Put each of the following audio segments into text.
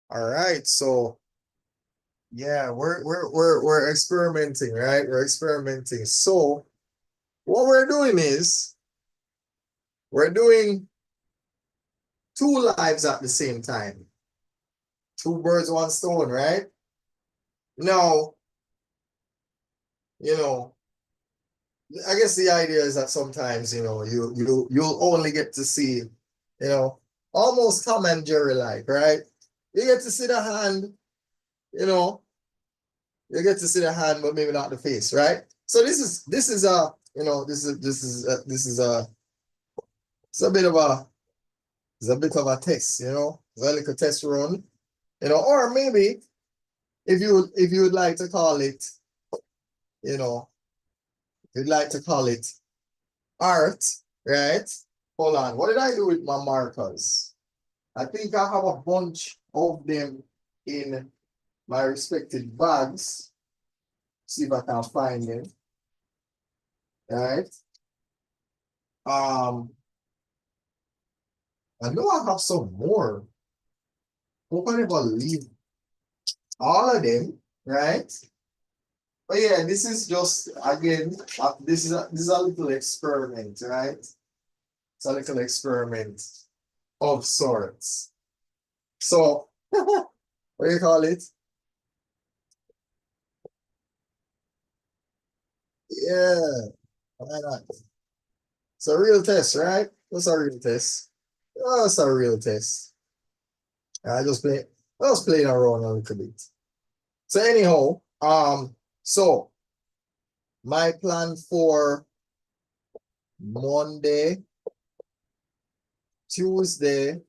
All right, so yeah, we're experimenting, right? We're experimenting. So what we're doing is we're doing two lives at the same time. Two birds, one stone, right? Now, you know, I guess the idea is that sometimes, you'll only get to see, almost Tom and Jerry like, right? You get to see the hand, you know, you get to see the hand, but maybe not the face, right? So this is a it's a bit of a it's a bit of a test, it's a little test run, or maybe if you would like to call it, you know, you'd like to call it art, right? Hold on, what did I do with my markers? I think I have a bunch of them in my respective bags. See if I can find them. All right. I know I have some more. Hope I never leave all of them, right? But yeah, this is just again, this is a little experiment, right? It's a little experiment of sorts. So, what do you call it? Yeah, why not? It's a real test, right? What's a real test? Oh, it's a real test. I was playing around a little bit. So anyhow, so my plan for Monday, Tuesday,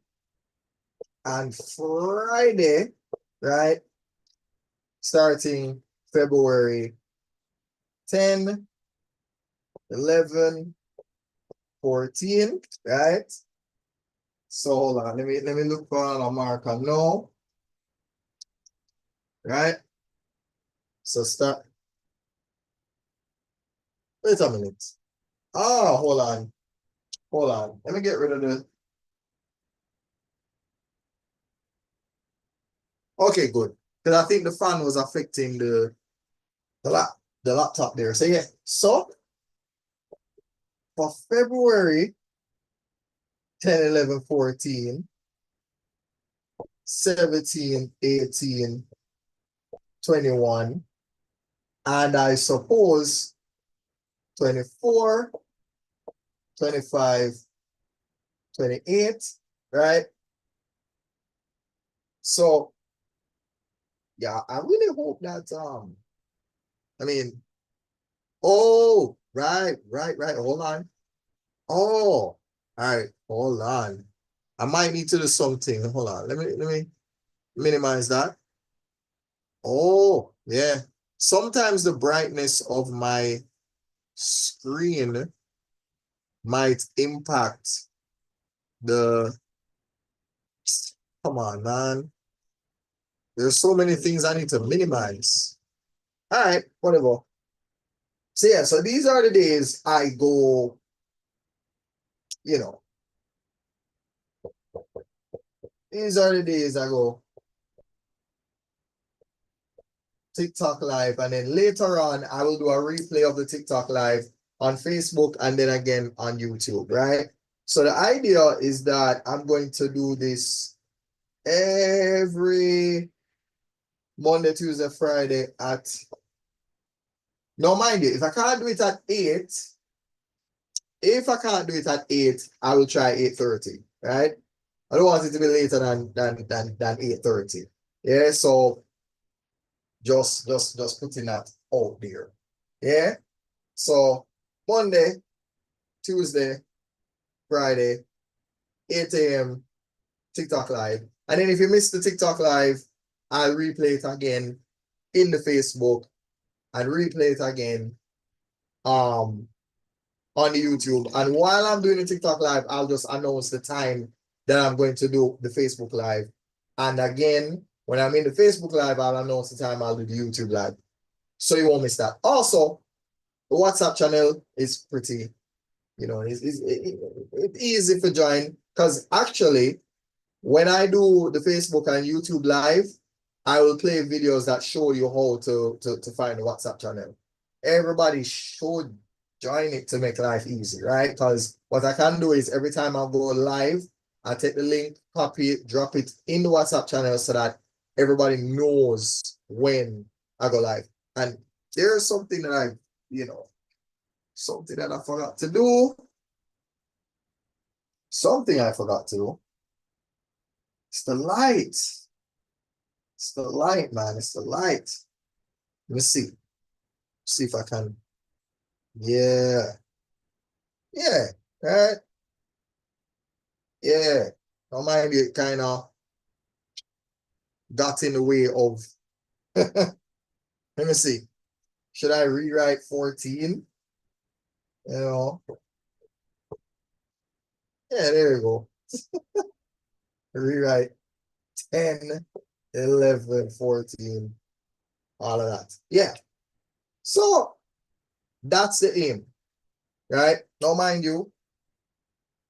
and Friday, right? Starting February 10, 11, 14, right? So hold on, let me look for a marker now, right? So start. Wait a minute. Oh, hold on. Hold on. Let me get rid of the. Okay, good. Because I think the fan was affecting the lap the laptop there. So yeah. So for February 10, 11, 14, 17, 18, 21, and I suppose 24, 25, 28, right? So yeah, I really hope that I mean, oh, right. Hold on. Oh, all right, hold on. I might need to do something. Hold on. Let me minimize that. Oh, yeah. Sometimes the brightness of my screen might impact the. Come on, man. There's so many things I need to minimize. All right, whatever. So yeah, so these are the days I go, you know, these are the days I go TikTok live, and then later on I will do a replay of the TikTok live on Facebook and then again on YouTube, right? So the idea is that I'm going to do this every Monday, Tuesday, Friday at. No, mind you, if I can't do it at 8, if I can't do it at 8, I will try 8:30, right? I don't want it to be later than 8:30. Yeah, so just putting that out there. Yeah. So Monday, Tuesday, Friday, 8 a.m. TikTok live. And then if you missed the TikTok live, I'll replay it again in the Facebook and replay it again on the YouTube. And while I'm doing the TikTok live, I'll just announce the time that I'm going to do the Facebook live. And again, when I'm in the Facebook live, I'll announce the time I'll do the YouTube live. So you won't miss that. Also, the WhatsApp channel is pretty, it's easy to join because actually when I do the Facebook and YouTube live, I will play videos that show you how to find the WhatsApp channel. Everybody should join it to make life easy, right? Because what I can do is every time I go live, I take the link, copy it, drop it in the WhatsApp channel so that everybody knows when I go live. And there's something that something that I forgot to do. Something I forgot to do. It's the light. It's the light, man. It's the light. Let me see. See if I can. Yeah. Yeah. Right. Yeah. Don't mind it kind of got in the way of. Let me see. Should I rewrite 14? You know. Yeah, there you go. Rewrite 10, 11, 14. All of that. Yeah. So that's the aim. Right? Now, mind you,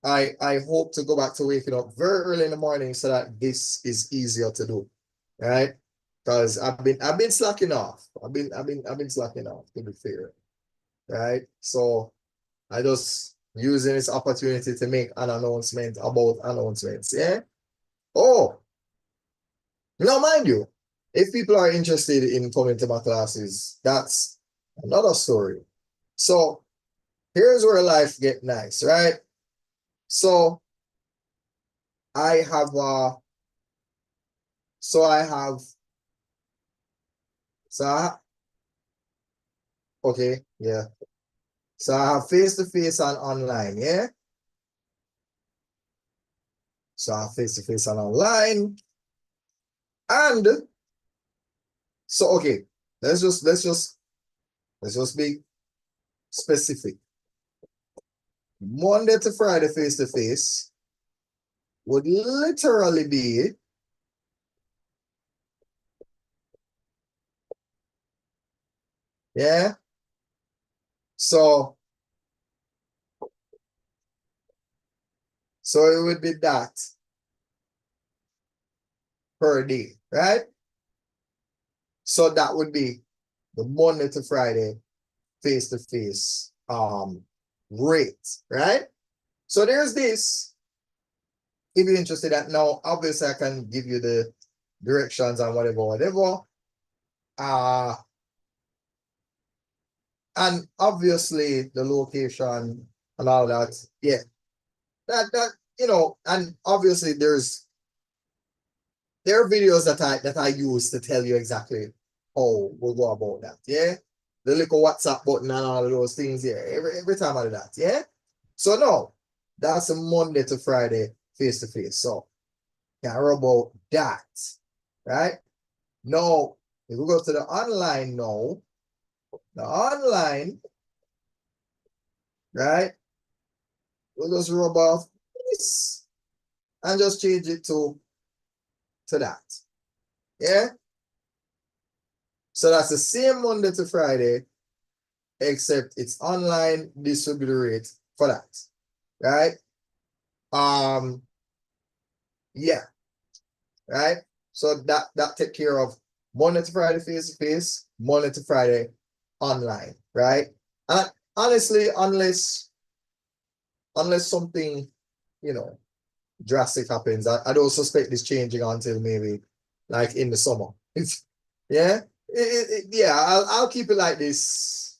I hope to go back to waking up very early in the morning so that this is easier to do, right? Because I've been slacking off. I've been slacking off, to be fair, right? So I just using this opportunity to make an announcement about announcements. Yeah. Oh, now mind you, if people are interested in coming to my classes, that's another story. So here's where life get nice, right? So I have so I have so I, okay, yeah. So I have face-to-face and online, yeah? So I have face-to-face and online. And so okay, let's just be specific. Monday to Friday face-to-face would literally be yeah. So it would be that per day, right? So that would be the Monday to Friday face-to-face rate, right? So there's this. If you're interested at now, obviously I can give you the directions and whatever. And obviously the location and all that. Yeah. That and obviously there are videos that I use to tell you exactly how we'll go about that. Yeah. The little WhatsApp button and all of those things. Yeah. Every time I do that. Yeah. So no, that's a Monday to Friday face to face. So can't worry about that. Right? Now, if we go to the online now, the online, right? We'll just rub off this and just change it to that. Yeah? So that's the same Monday to Friday, except it's online distributor rate for that. Right? Yeah, right? So that take care of Monday to Friday face to face, Monday to Friday online, right? And honestly, unless something, drastic happens, I don't suspect this changing until maybe like in the summer. Yeah, yeah. I'll keep it like this.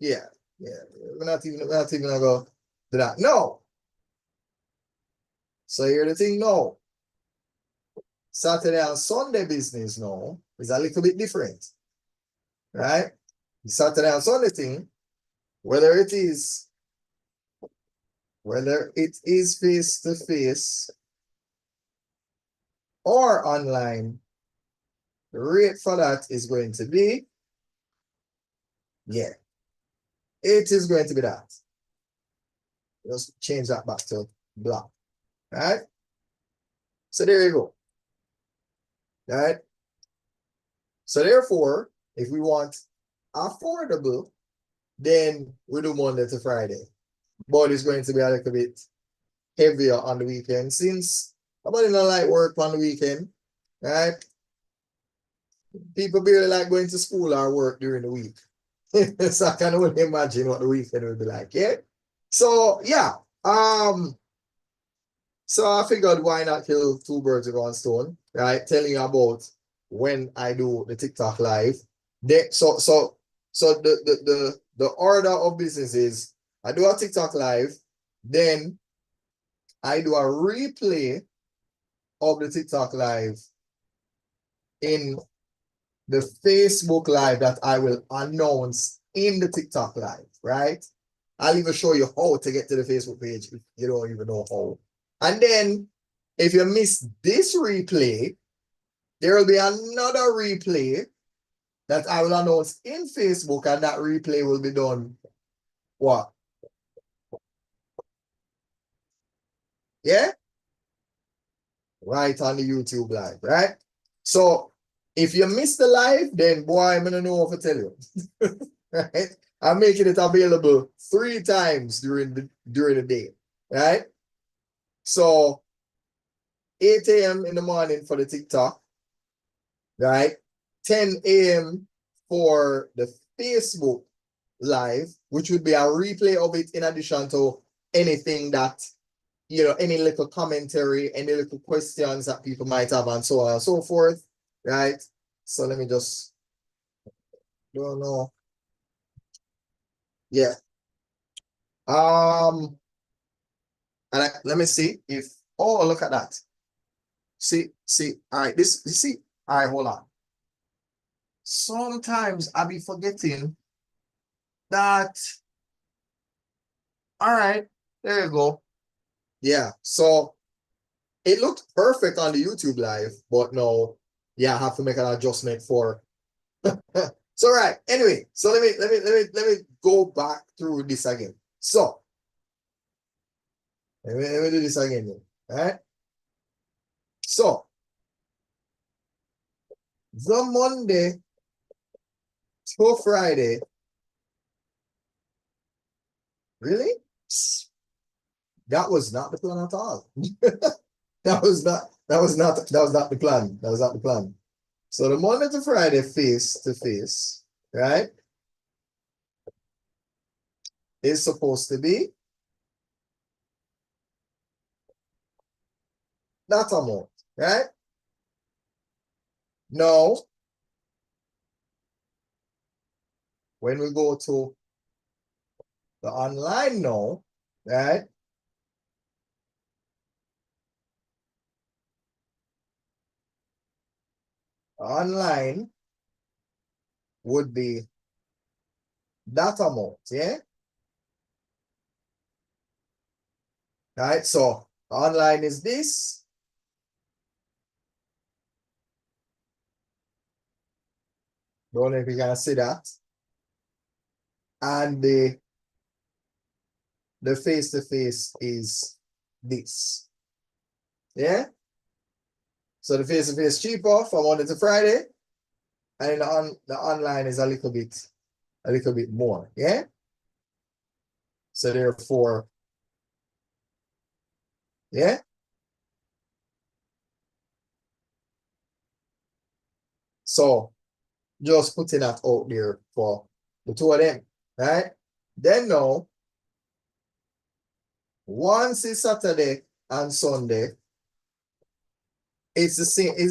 Yeah, yeah. We're not even gonna go to that. No. So here's the thing. No. Saturday and Sunday business now is a little bit different, right? The Saturday and Sunday thing, whether it is face to face or online, the rate for that is going to be, yeah, it is going to be that. Just change that back to black, right? So there you go, right? So therefore, if we want affordable, then we do Monday to Friday. But it's going to be a little bit heavier on the weekend since Nobody don't like work on the weekend, right? People barely like going to school or work during the week. So I can only imagine what the weekend will be like, yeah? So yeah. So I figured why not kill two birds with one stone, right? Telling you about when I do the TikTok live. So the order of business is I do a TikTok live, then I do a replay of the TikTok live in the Facebook live that I will announce in the TikTok live, right? I'll even show you how to get to the Facebook page if you don't even know how. And then if you miss this replay, there will be another replay that I will announce in Facebook, and that replay will be done what? Yeah? Right on the YouTube live, right? So if you miss the live, then boy, I'm gonna know what to tell you. Right? I'm making it available 3 times during the day, right? So 8 a.m. in the morning for the TikTok, right? 10 a.m. for the Facebook live, which would be a replay of it in addition to anything that, any little commentary, any little questions that people might have, and so on and so forth, right? So let me just, don't know. Yeah. And let me see if, oh, look at that. See, all right, you see, all right, hold on. Sometimes I be forgetting that, all right, there you go. Yeah, so it looked perfect on the YouTube live, but no, yeah, I have to make an adjustment for. So right, anyway, so let me go back through this again. So let me do this again, right? So the Monday to Friday, really? That was not the plan at all. That was not the plan. That was not the plan. So the Monday to Friday face to face, right, is supposed to be that amount, right? Now, when we go to the online now, right? Online would be that amount, yeah? Right? So online is this. Don't know if you can see that. And the face-to-face is this. Yeah? So the face-to-face cheaper from Monday to Friday. And the online is a little bit more. Yeah? So therefore, yeah? So just putting that out there for the two of them. Right? Then now, once it's Saturday and Sunday, it's the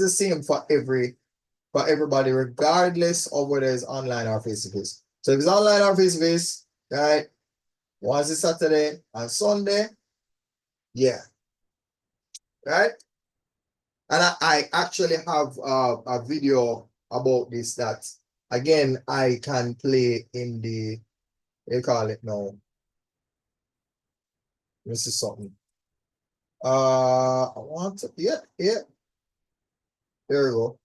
same for everybody, regardless of whether it's online or face-to-face. So if it's online or face-to-face, right? Once it's Saturday and Sunday, yeah, right? And I actually have a video about this that, again, I can play in the, they call it now. This is something. I want to, yeah, there we go.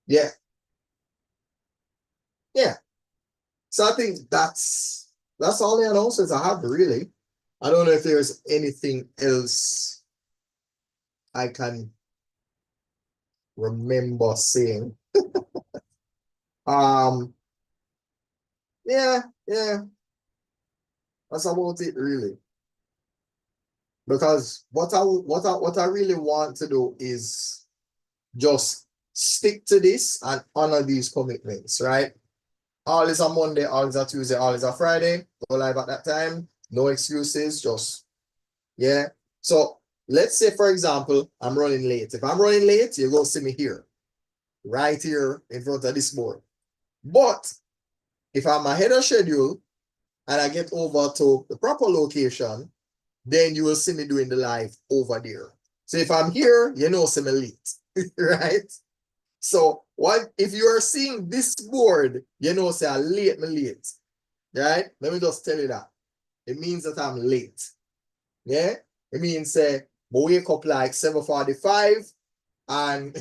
Yeah, yeah. So I think that's all the announcements I have, really. I don't know if there's anything else I can remember saying. Yeah, that's about it, really. Because what I really want to do is just stick to this and honor these commitments, right? All is a Monday, all is a Tuesday, all is a Friday. Go live at that time. No excuses, just yeah. So let's say, for example, I'm running late. If I'm running late, you're going to see me here, right here in front of this board. But if I'm ahead of schedule and I get over to the proper location, then you will see me doing the live over there. So if I'm here, you know, see me late, right? So what if you are seeing this board, you know, say I late, me late, right? Let me just tell you that. It means that I'm late. Yeah? It means say we wake up like 7:45 and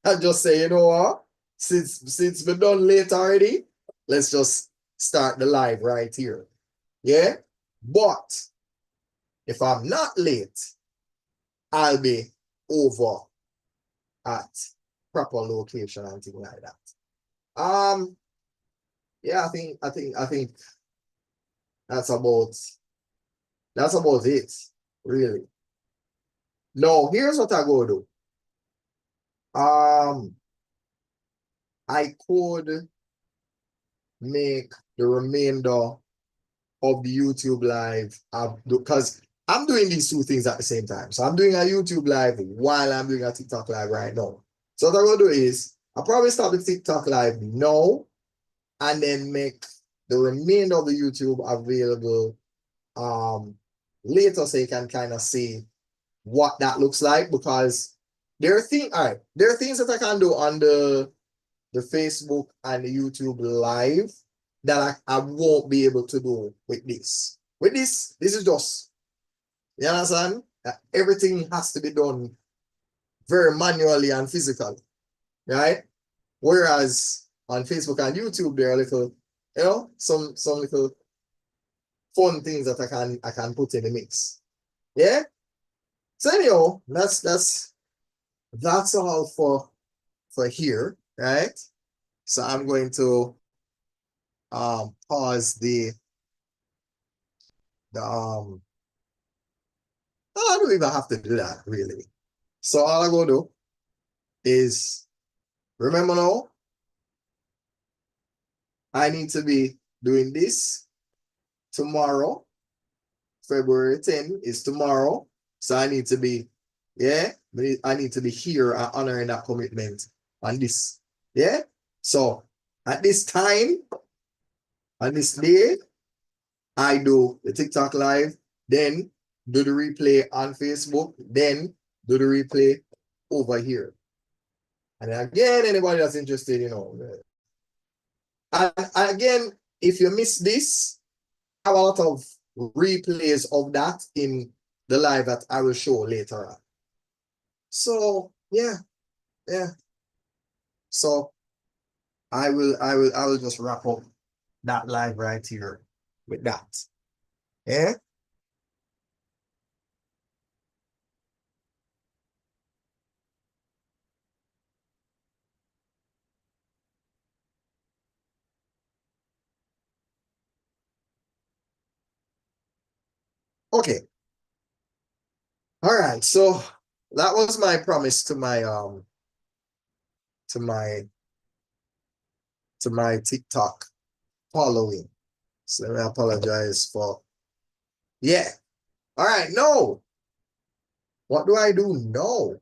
I just say, you know what? Since we're done late already, let's just start the live right here. Yeah? But if I'm not late, I'll be over at proper location and things like that. Yeah, I think that's about it, really. No, here's what I go do. I could make the remainder of the YouTube live because I'm doing these two things at the same time. So I'm doing a YouTube live while I'm doing a TikTok live right now. So what I'm gonna do is I'll probably start the TikTok live now and then make the remainder of the YouTube available later so you can kind of see what that looks like, because there are things that I can do on the Facebook and the YouTube live that I won't be able to do with this. With this is just, you understand? Everything has to be done very manually and physically, right? Whereas on Facebook and YouTube, there are little, you know, some little fun things that I can put in the mix. Yeah. So anyhow, that's all for here, right? So I'm going to pause the I don't even have to do that really. So all I'm gonna do is remember now, I need to be doing this tomorrow. February 10 is tomorrow. So I need to be, yeah, I need to be here and honoring that commitment on this. Yeah. So at this time, on this day, I do the TikTok live, then do the replay on Facebook, then do the replay over here. And again, anybody that's interested, you know. And again, if you miss this, I have a lot of replays of that in the live that I will show later on. So yeah. So I will just wrap up that live right here with that. Yeah. Okay. All right. So that was my promise to my to my TikTok following. So let me apologize for yeah. All right, no. What do I do? No.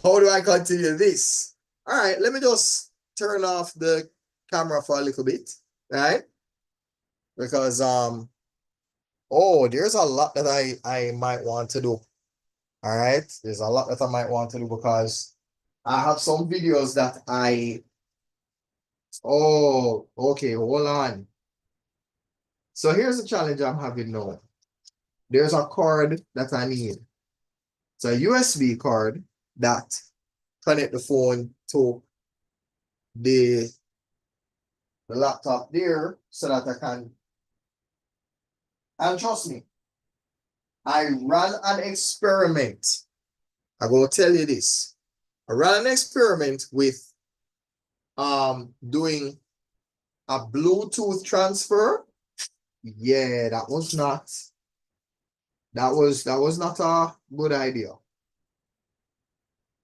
How do I continue this? All right, let me just turn off the camera for a little bit, right? Because oh, there's a lot that I might want to do. All right, there's a lot that I might want to do because I have some videos that oh, okay, hold on. So here's the challenge I'm having now. There's a cord that I need. It's a USB card that connect the phone to the laptop there so that I can, and trust me, I ran an experiment. I will tell you this. I ran an experiment with doing a Bluetooth transfer Yeah, that was not a good idea.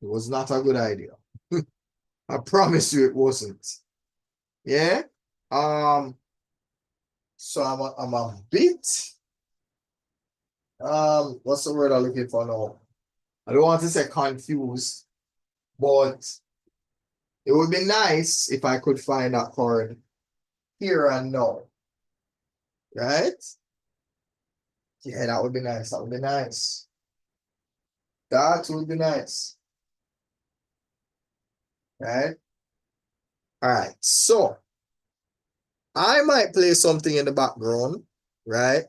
It was not a good idea. I promise you it wasn't. Yeah. Um, so I'm a bit what's the word I'm looking for now? I don't want to say confused, but it would be nice if I could find that chord here and now. Right? Yeah, that would be nice. That would be nice. That would be nice. Right? All right. So I might play something in the background, right?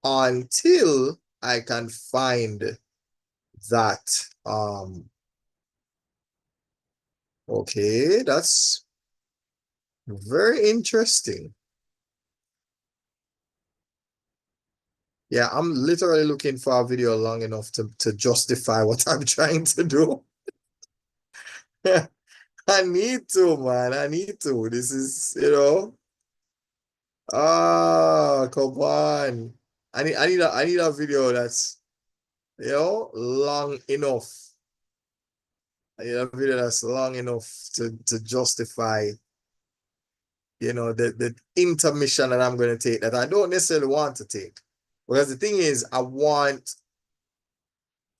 Until I can find that. Okay, that's very interesting. Yeah, I'm literally looking for a video long enough to justify what I'm trying to do. I need to, man. I need to. This is, come on. I need a video that's, long enough. I need a video that's long enough to justify, the intermission that I'm going to take that I don't necessarily want to take. Because the thing is, I want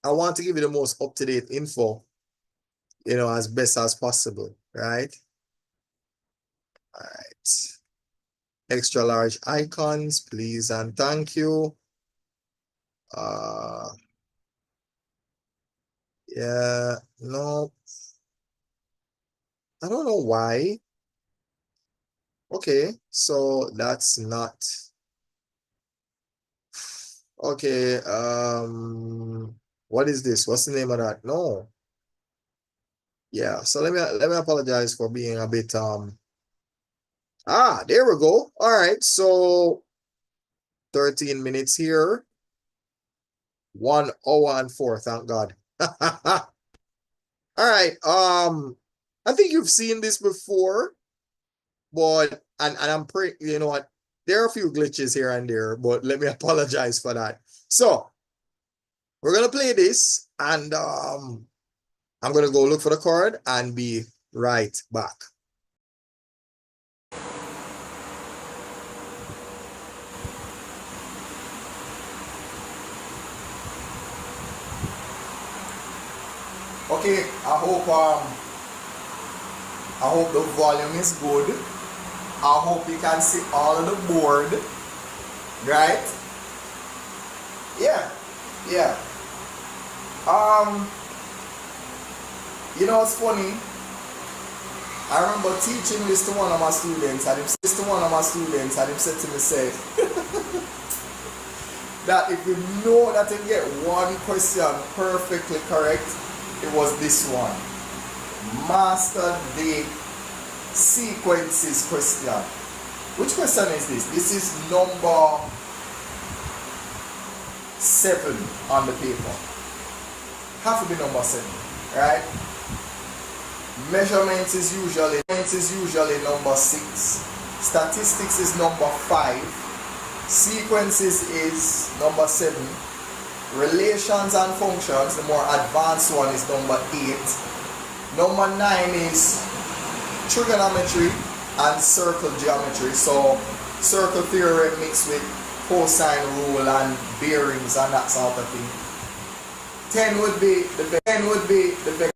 to give you the most up-to-date info, as best as possible, right? All right. Extra large icons, please and thank you. Yeah, no, I don't know why. Okay, so that's not okay. What is this? What's the name of that? No. Yeah, so let me apologize for being a bit there we go. All right, so 13 minutes here. 1 hour and 4, thank God. All right, I think you've seen this before, but and I'm pretty, you know what? There are a few glitches here and there, but let me apologize for that. So we're gonna play this, and I'm gonna go look for the chord and be right back. Okay, I hope the volume is good. I hope you can see all of the board, right? Yeah, yeah. It's funny. I remember teaching this to one of my students, and he said to me, say, that if you know that you get one question perfectly correct, it was this one. Master the sequences question. Which question is this? This is number 7 on the paper. Have to be number 7, right? Measurements is usually number 6. Statistics is number 5. Sequences is number 7. Relations and functions, the more advanced one, is number 8. Number 9 is trigonometry and circle geometry. So circle theorem mixed with cosine rule and bearings and that sort of thing. 10 would be the best.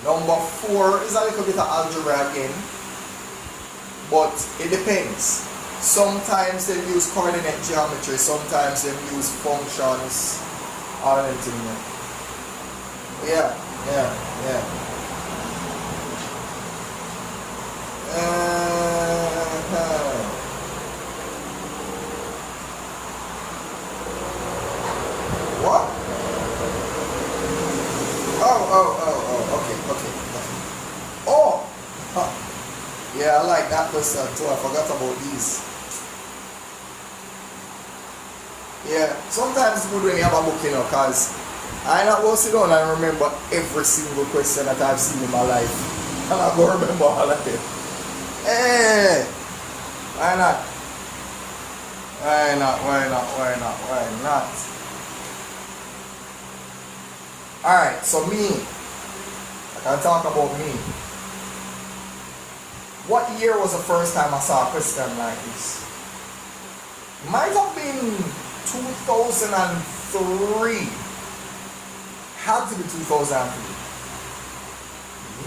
Number 4 is a little bit of algebra again, but it depends. Sometimes they use coordinate geometry, sometimes they use functions, all of them things. Yeah. What? Okay. Oh! Huh. Yeah, I like that question too. I forgot about these. Yeah, sometimes it's good when you have a book, because I not go sit down and remember every single question that I've seen in my life. And I go remember all of them. Hey! Why not? Why not? Why not? Why not? Why not? Alright, so me. I can talk about me. What year was the first time I saw a question like this? Might have been 2003. Had to be 2003.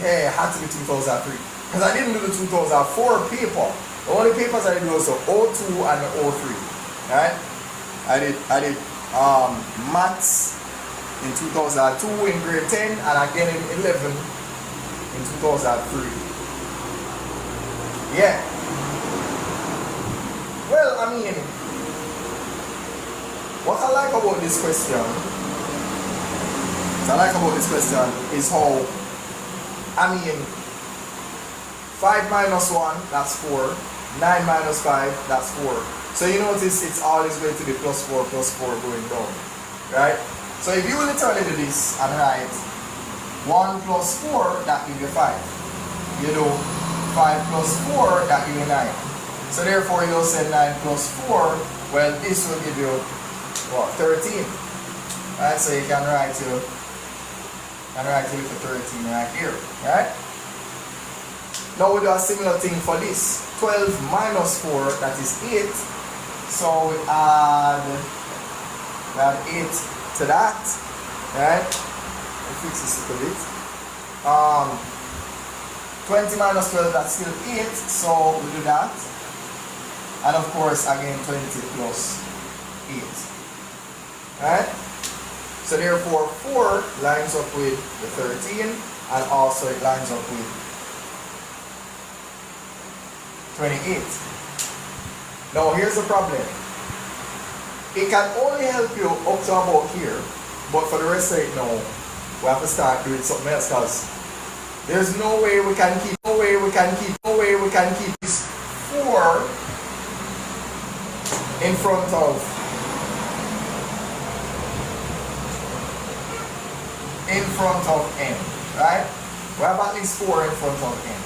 Yeah, it had to be 2003. Because I didn't do the 2004 paper. The only papers I did was the 02 and the 03. Right? I did maths in 2002 in grade 10 and again in 11 in 2003. Yeah. Well, I mean, what I like about this question, is how, I mean, 5 minus 1, that's 4. 9 minus 5, that's 4. So you notice it's always going to be plus 4 going down. Right? So if you literally do this and write 1 plus 4, that gives you 5. You do 5 plus 4, that gives you 9. So therefore you'll say 9 plus 4, well this will give you what? 13. Right? So you can write to 13 right here. Right? Now we do a similar thing for this. 12 minus 4, that is 8. So we add 8 to that. Right? We'll fix this a little bit. 20 minus 12, that's still 8. So we do that. And of course, again, 20 plus 8. Right? So therefore, 4 lines up with the 13. And also it lines up with 28. Now here's the problem. It can only help you up to about here, but for the rest of it now, we have to start doing something else because there's no way we can keep this 4 in front of n, right? We have at least 4 in front of n.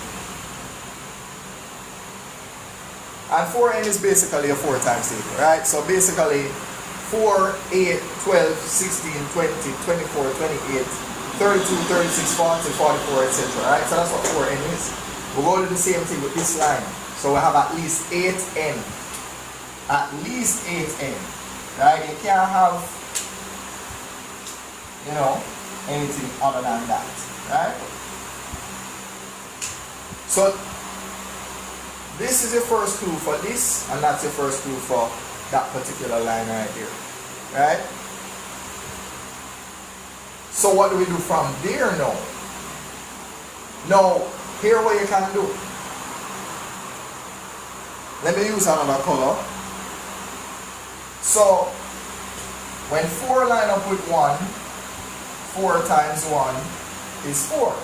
And 4n is basically a 4 times table, right? So basically 4, 8, 12, 16, 20, 24, 28, 32, 36, 40, 44, etc. Right? So that's what 4n is. We'll go to the same thing with this line. So we have at least 8n. At least 8n. Right? You can't have, anything other than that. Right? So this is your first clue for this, and that's your first clue for that particular line right here. Right? So what do we do from there now? Now, here what you can do. Let me use another color. So, when 4 line up with 1, 4 times 1 is 4.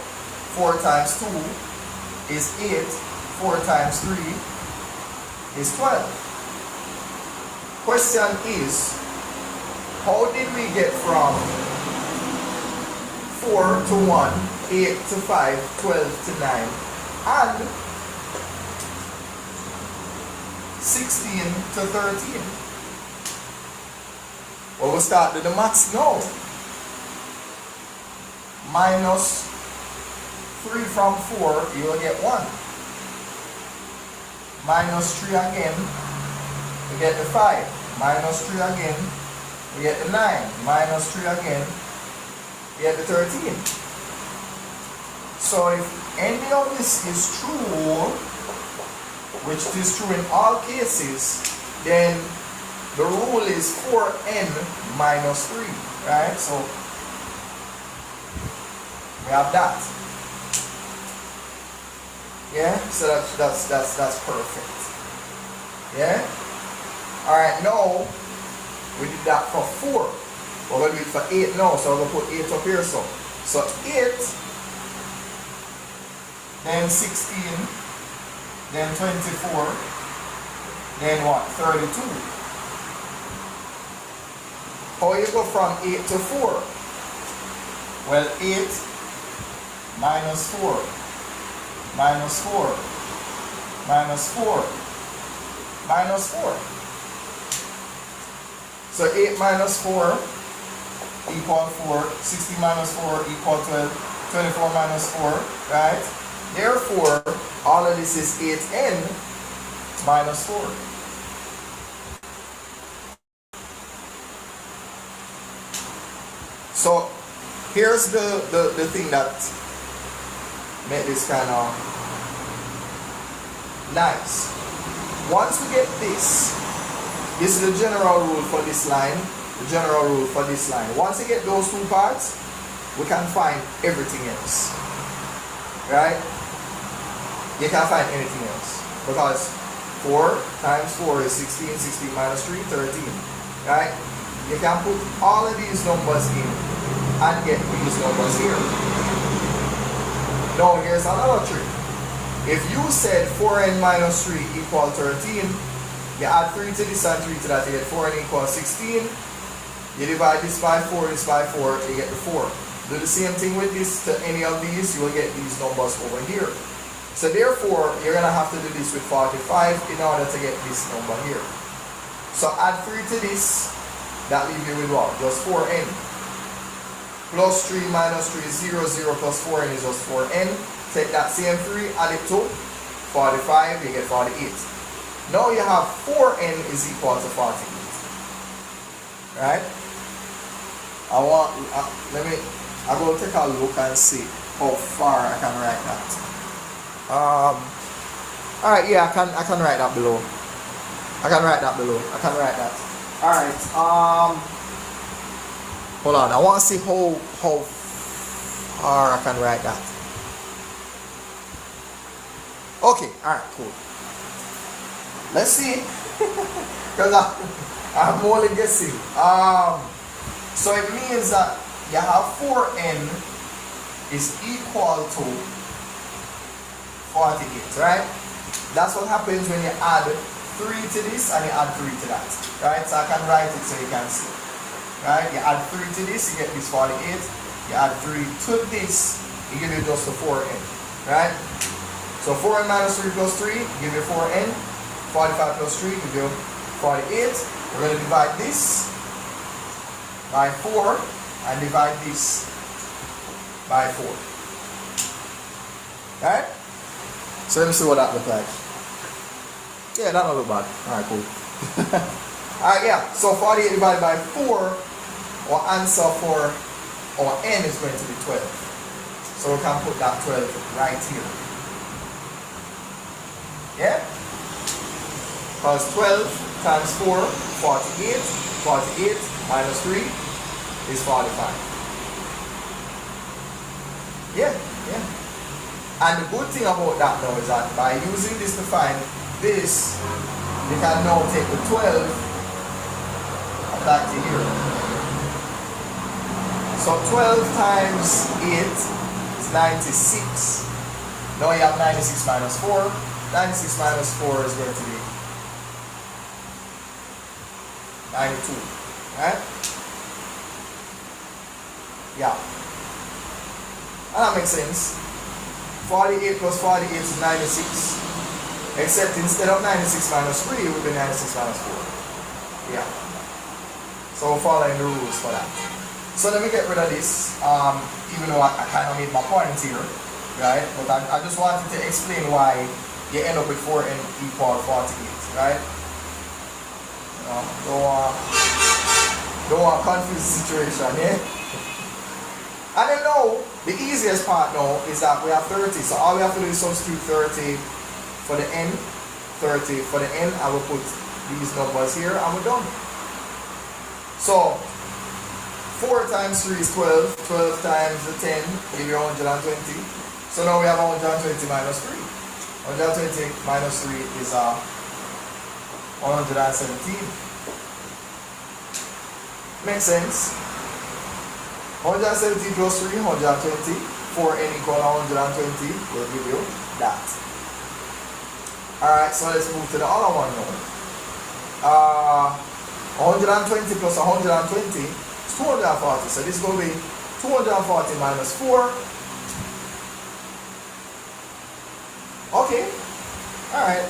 4 times 2 is 8. 4 times 3 is 12. Question is, how did we get from 4 to 1, 8 to 5, 12 to 9, and 16 to 13? Well, we'll start with the maths now. Minus 3 from 4, you will get 1. Minus 3 again, we get the 5. Minus 3 again, we get the 9. Minus 3 again, we get the 13. So if any of this is true, which is true in all cases, then the rule is 4n minus 3, right? So we have that. Yeah, so that's perfect. Yeah? Alright, now we did that for 4. We're going to do it for 8 now, so we're going to put 8 up here. So 8, then 16, then 24, then what? 32. How you go from 8 to 4? Well, 8 minus 4. Minus 4, minus 4, minus 4. So 8 minus 4 equal 4. 60 minus 4 equal 12. 24 minus 4, right? Therefore, all of this is 8n minus 4. So here's the thing that made this kind of nice. Once we get this is the general rule for this line, the general rule for this line. Once you get those two parts, we can find everything else, right? You can't find anything else because 4 times 4 is 16, 16 minus 3, 13, right? You can put all of these numbers in and get these numbers here. Now here's another trick. If you said 4n minus 3 equal 13, you add 3 to this and 3 to that, you get 4n equals 16. You divide this by 4, this by 4, you get the 4. Do the same thing with this to any of these, you will get these numbers over here. So therefore, you're going to have to do this with 45 in order to get this number here. So add 3 to this, that leaves you with what? Just 4n. Plus 3 minus 3 is 0, 0 plus 4n is just 4n. Take that same 3, add it to 45, you get 48. Now you have 4n is equal to 48. Right? I'm going to take a look and see how far I can write that. Alright, yeah, I can write that below. I can write that. Alright, hold on, I want to see how far I can write that. Okay, alright, cool. Let's see. Because I'm only guessing. So it means that you have 4n is equal to 48, right? That's what happens when you add 3 to this and you add 3 to that, right? So I can write it so you can see, right? You add 3 to this, you get this 48. You add 3 to this, you give you just the 4n, right? So 4n minus 3 plus 3, give you 4n. 45 plus 3, give you 48. We're going to divide this by 4 and divide this by 4. Alright? So let me see what that looks like. Yeah, that don't look bad. Alright, cool. Alright, yeah. So 48 divided by 4, our answer for our n is going to be 12. So we can put that 12 right here. Yeah? Because 12 times 4, 48. 48 minus 3 is 45. Yeah. And the good thing about that now is that by using this to find this, you can now take the 12 back to here. So 12 times 8 is 96. Now you have 96 minus 4. 96 minus 4 is going to be 92. Right? Yeah. And that makes sense. 48 plus 48 is 96. Except instead of 96 minus 3, it would be 96 minus 4. Yeah. So we're following the rules for that. So let me get rid of this, even though I kind of made my point here, right? But I just wanted to explain why you end up with 4n equal 48, right? Don't want to confuse the situation, yeah? And then now, the easiest part now is that we have 30. So all we have to do is substitute 30 for the n, 30 for the n, and we'll put these numbers here, and we're done. So 4 times 3 is 12. 12 times the 10 give you 120. So now we have 120 minus 3. 120 minus 3 is 117. Makes sense. 117 plus 3, 120. 4n equal 120 will give you that. Alright, so let's move to the other one now. 120 plus 120 is 240. So this is going to be 240 minus 4. Okay. Alright.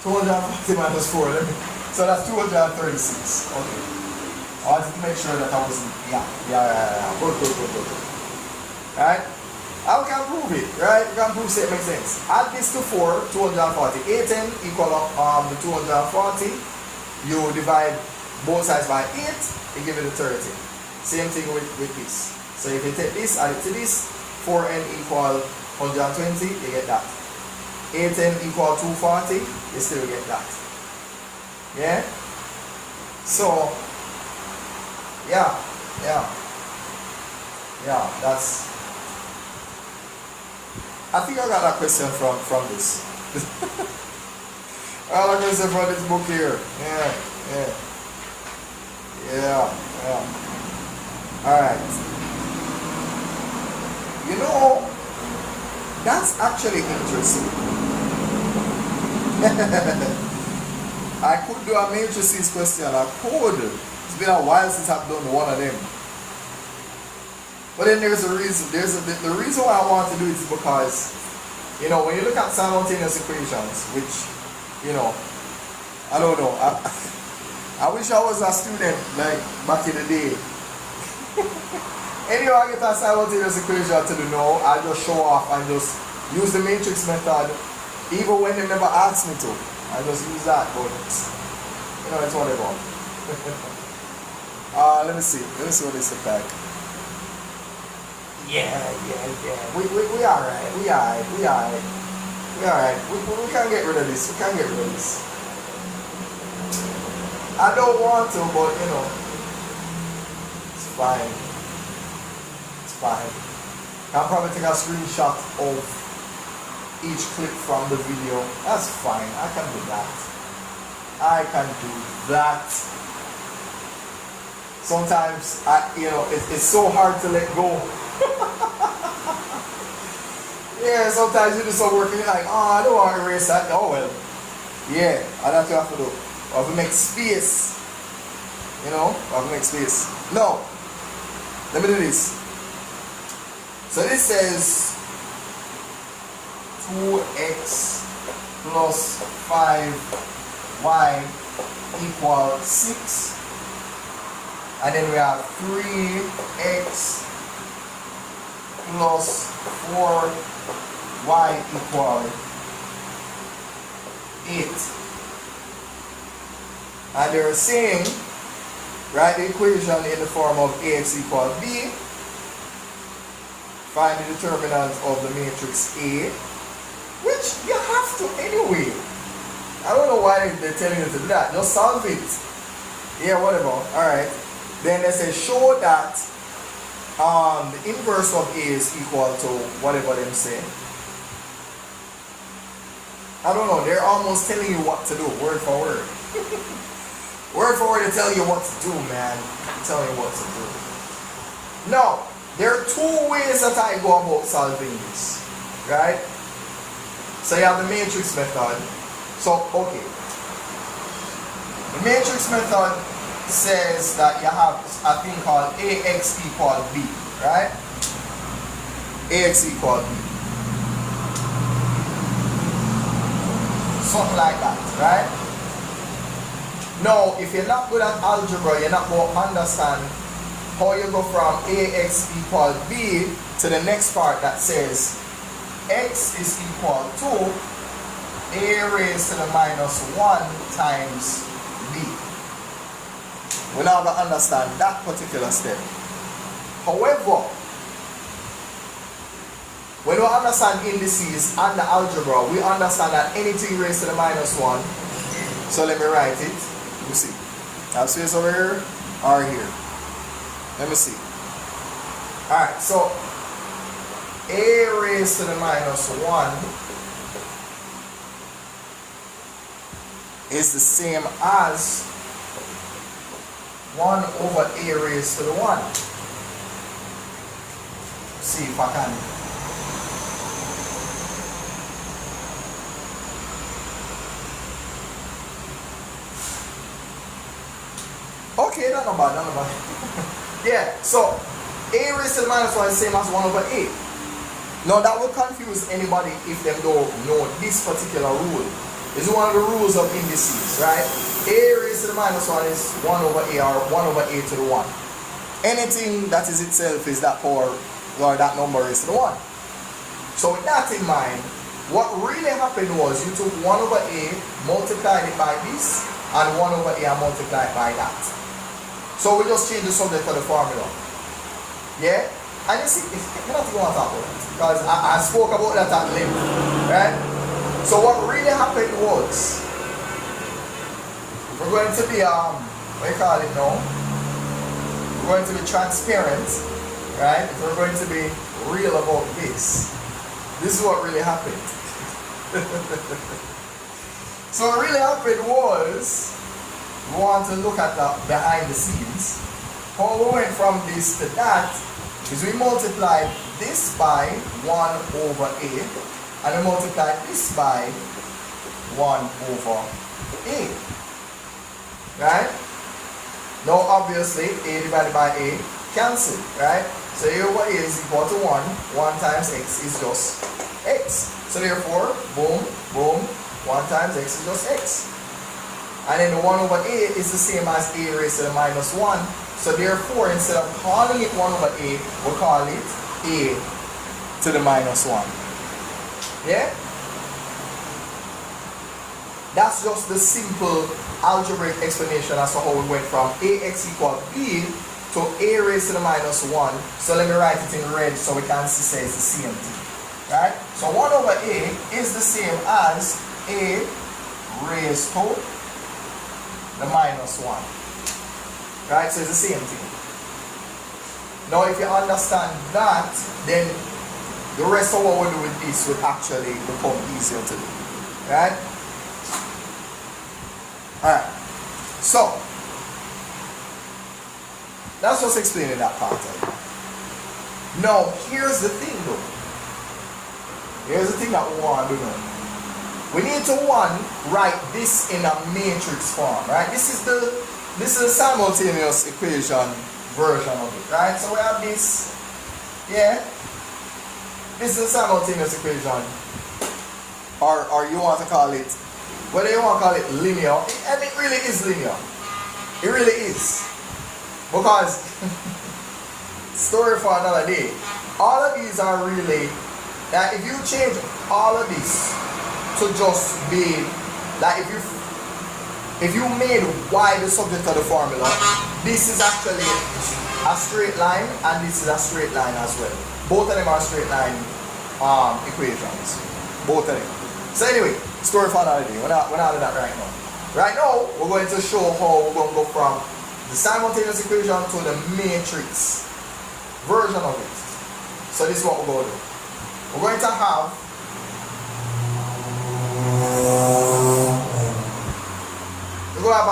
240 minus 4. So So that's 236. Okay. I wanted to make sure that I wasn't. Yeah. Good. Alright? How can prove it? Right? You can prove it makes sense. Add this to 4, 240. 810 equal the 240. You divide both sides by 8, you give it a 30. Same thing with this. So if you take this, add it to this, 4n equal 120, you get that. 8n equal 240, you still get that. Yeah? So, yeah, that's... I think I got that question from this. I got a question from this book here. Yeah. Alright. You know, that's actually interesting. I could do a matrices question. I could. It's been a while since I've done one of them. But then there's a reason. The reason why I want to do it is because, you know, when you look at simultaneous equations, which, you know, I don't know. I wish I was a student like back in the day. Anyway, I get a simultaneous equation to the know, I just show off and just use the matrix method, even when they never ask me to. I just use that, but you know, it's whatever. Let me see what this is like. Yeah. We alright. We can't get rid of this. I don't want to, but you know, it's fine. I'll probably take a screenshot of each clip from the video. That's fine. I can do that. Sometimes it's so hard to let go. Yeah, sometimes you do some work and you're like, I don't want to erase that. Oh well. Yeah, I that's what I have to do. I have to make space. You know, I have to make space. No. Let me do this. So this says 2x plus 5y equals 6. And then we have 3x plus 4y equals 8. And they're saying, write the equation in the form of ax equals b. Find the determinant of the matrix A, which you have to anyway. I don't know why they're telling you to do that. Just solve it. Yeah, whatever. Alright. Then they say show that the inverse of A is equal to whatever them say. I don't know. They're almost telling you what to do, word for word. Word for word, they're telling you what to do, man. They're telling you what to do. No. There are two ways that I go about solving this, right? So you have the matrix method. So, okay. The matrix method says that you have a thing called AX equal B, right? AX equal B. Something like that, right? Now, if you're not good at algebra, you're not going to understand how you go from AX equal B to the next part that says X is equal to A raised to the minus 1 times B. We're not going to understand that particular step. However, when we understand indices and the algebra, we understand that anything raised to the minus 1. So let me write it. You see. I have space over here or here. Let me see. Alright, so A raised to the minus 1 is the same as 1 over A raised to the 1. Let's see if I can. Okay, not bad. Yeah, so A raised to the minus 1 is the same as 1 over A. Now that will confuse anybody if they don't know this particular rule. It's one of the rules of indices, right? A raised to the minus 1 is 1 over A, or 1 over A to the 1. Anything that is itself is that power, or that number raised to the 1. So with that in mind, what really happened was you took 1 over A, multiplied it by this, and 1 over A and multiplied by that. So we just change the subject of the formula. Yeah? And you see, I don't think I want to talk about that, because I spoke about that at length. Right? So what really happened was, we're going to be, what do you call it now? We're going to be transparent, right? We're going to be real about this. This is what really happened. So what really happened was, we want to look at the behind the scenes. How we went from this to that is we multiplied this by 1 over A, and we multiplied this by 1 over A. Right? Now obviously A divided by A cancel, right? So A over A is equal to 1. 1 times X is just X. So therefore, boom, boom, 1 times X is just X. And then the 1 over A is the same as A raised to the minus 1. So therefore, instead of calling it 1 over A, we'll call it A to the minus 1. Yeah? That's just the simple algebraic explanation as to how we went from AX equal B to A raised to the minus 1. So let me write it in red so we can see it's the same thing. Right? So 1 over A is the same as A raised to the minus 1. Right? So it's the same thing. Now if you understand that, then the rest of what we do with this will actually become easier to do. Right? Alright. So that's just explaining that part. Now here's the thing though. Here's the thing that we want to do now. We need to write this in a matrix form, right? This is the simultaneous equation version of it, right? So we have this, yeah. This is a simultaneous equation, or you want to call it, whether you want to call it linear, and it really is linear. It really is, because story for another day. All of these are really. Now, if you change all of this to just be, like if you made y the subject of the formula, this is actually a straight line, and this is a straight line as well. Both of them are straight line equations. Both of them. So anyway, story for another day. We're not doing that right now. Right now, we're going to show how we're going to go from the simultaneous equation to the matrix version of it. So this is what we're going to do. We're going to have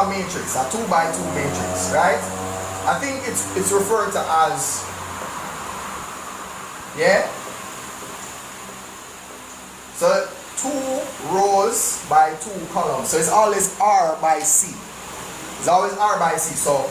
a matrix, a 2 by 2 matrix, right? I think it's referred to as, yeah? So 2 rows by 2 columns. So it's always R by C. It's always R by C. So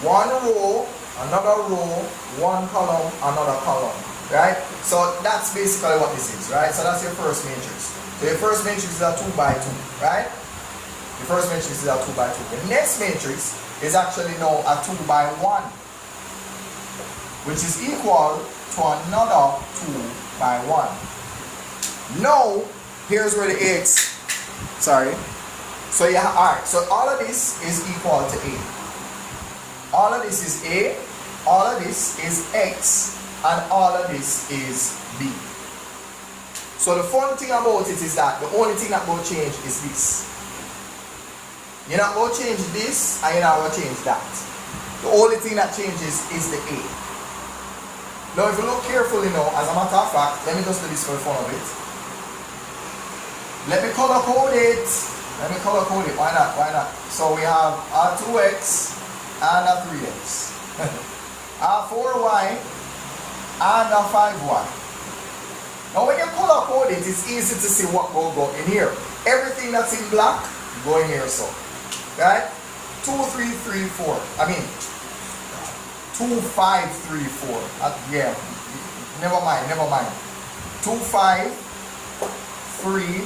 1 row, another row, 1 column, another column. Right? So that's basically what this is, right? So that's your first matrix. So your first matrix is a 2 by 2, right? The first matrix is a 2 by 2. The next matrix is actually now a 2 by 1, which is equal to another 2 by 1. Now, here's where the X, sorry. So yeah, alright, so all of this is equal to A. All of this is A, all of this is X, and all of this is B. So the fun thing about it is that the only thing that will change is this. You're not going to change this, and you're not going to change that. The only thing that changes is the A. Now if you look carefully now, as a matter of fact, let me just do this for the fun of it. Let me color code it. Let me color code it. Why not? Why not? So we have a 2x and a 3x. A 4y and a 5y. Now when you color code it, it's easy to see what will go in here. Everything that's in black, go in here so. Right? 2, 3, 3, 4. I mean, 2, 5, 3, 4. Yeah. Never mind, never mind. 2, 5, 3,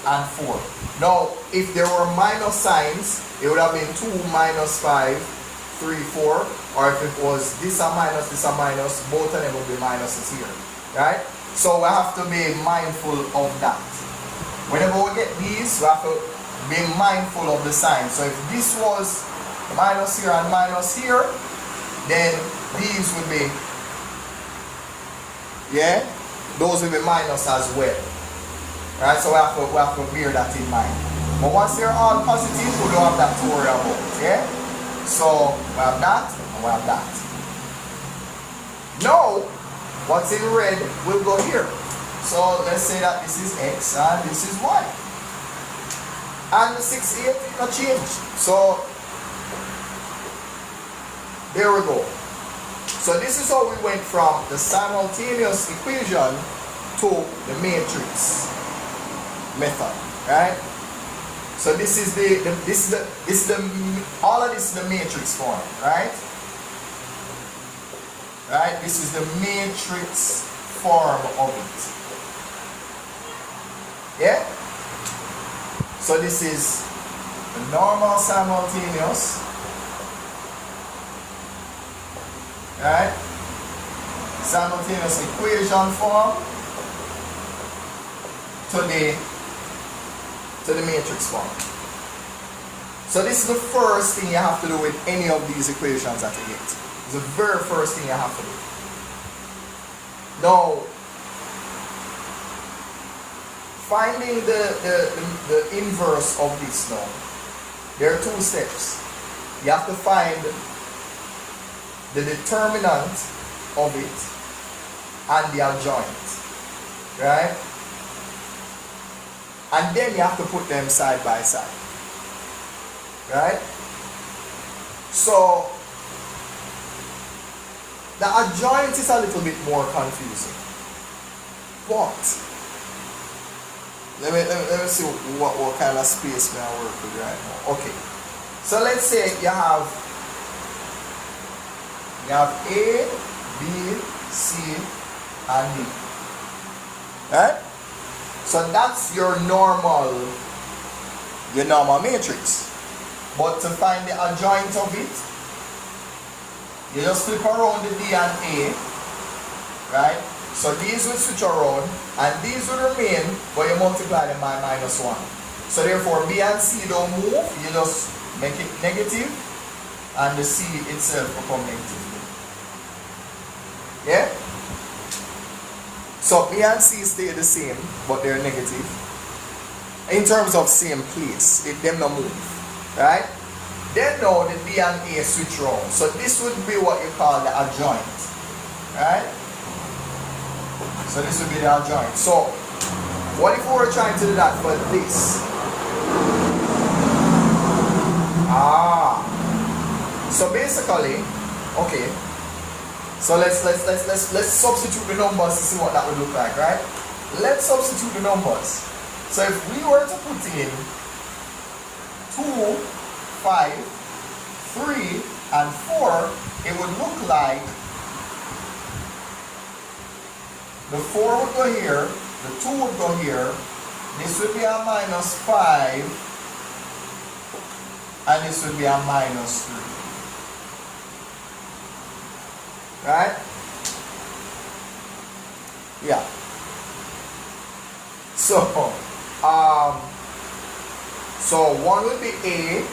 and 4. Now, if there were minus signs, it would have been 2 minus 5, 3, 4. Or if it was this a minus, both of them would be minuses here. Right? So we have to be mindful of that. Whenever we get these, we have to be mindful of the sign. So if this was minus here and minus here, then these would be, yeah, those will be minus as well. Right? So we have to bear that in mind. But once they're all positive, we don't have that to worry about. Yeah? So we have that and we have that. Now, what's in red will go here. So let's say that this is X and this is Y. And the 6, 8 did not change. So there we go. So this is how we went from the simultaneous equation to the matrix method, right? So this is all of this is the matrix form, right? Right? This is the matrix form of it. Yeah? So this is the normal simultaneous, right? Simultaneous equation form to the matrix form. So this is the first thing you have to do with any of these equations that you get. It's the very first thing you have to do. Now, finding the inverse of this now, there are 2 steps. You have to find the determinant of it and the adjoint, right? And then you have to put them side by side, right? So the adjoint is a little bit more confusing, but let me see what kind of space may I work with right now. Okay, so let's say you have A, B, C, and D, right? So that's your normal matrix. But to find the adjoint of it, you just flip around the D and A, right? So these will switch around and these will remain, but you multiply them by -1. So therefore B and C don't move, you just make it negative and the C itself become negative. Yeah? So B and C stay the same, but they're negative. In terms of same place, them no move. Right? Then now the D and A switch around. So this would be what you call the adjoint. Right? So this would be the adjoint. So what if we were trying to do that for this? So basically, okay. So let's substitute the numbers to see what that would look like, right? Let's substitute the numbers. So if we were to put in 2, 5, 3, and 4, it would look like the 4 would go here, the 2 would go here, this would be a -5, and this would be a -3. Right? Yeah. So, so 1 would be A,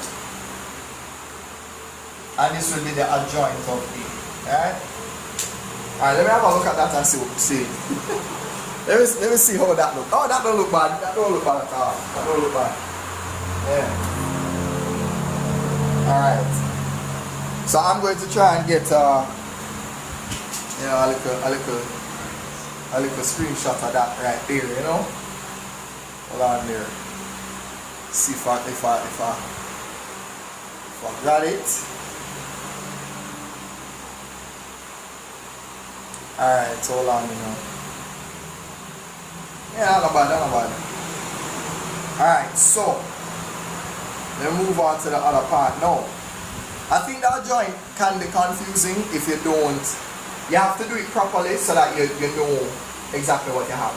and this would be the adjoint of A. Right? Alright, let me have a look at that and see what we see. let me see how that looks. Oh, that don't look bad. That don't look bad at all. That don't look bad. Yeah. Alright. So I'm going to try and get a little screenshot of that right there, you know. Hold on there. See if I got it. Alright, so hold on, you know. Yeah, not bad. Alright, so let me move on to the other part now. I think that adjoint can be confusing if you don't. You have to do it properly so that you know exactly what you have.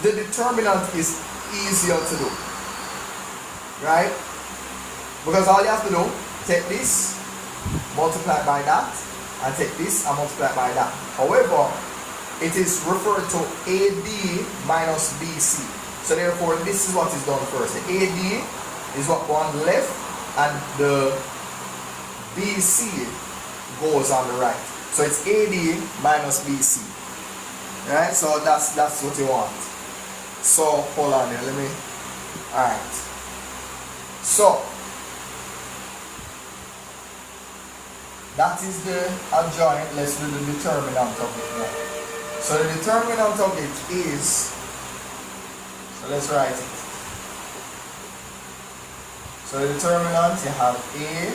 the determinant is easier to do, right? Because all you have to do, take this, multiply by that, and take this and multiply by that. However, it is referred to AD minus BC. So therefore, this is what is done first. The AD is what go on the left, and the BC goes on the right. So it's AD minus BC. Right? So that's what you want. So hold on there, let me. Alright. So that is the adjoint. Let's do the determinant of it now. So the determinant of it is, so let's write it. So the determinant, you have A,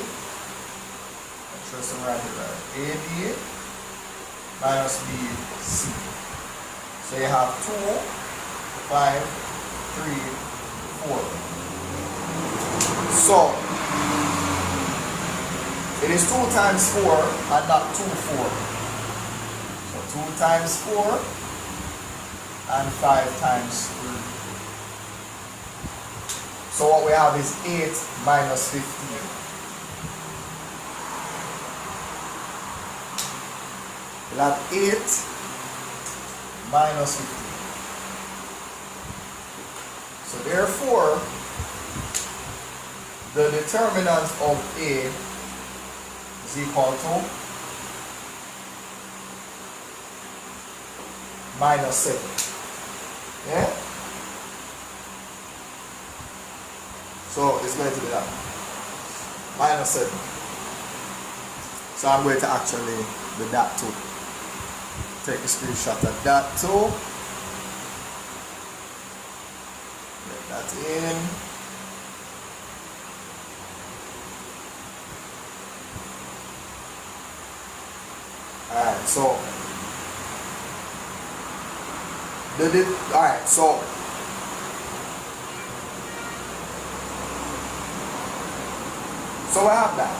let's just write it right, AD minus BC. So you have 2, 5, 3, 4. So it is 2 times 4 and not 2, 4. So 2 times 4 and 5 times 3. So what we have is 8 minus 15. We'll have 8 minus 15. So therefore, the determinant of A is equal to minus 7. Yeah? So it's going to be that. Minus 7. So I'm going to actually do that too. Take a screenshot of that too. Get that in. Alright, so alright, so I have that.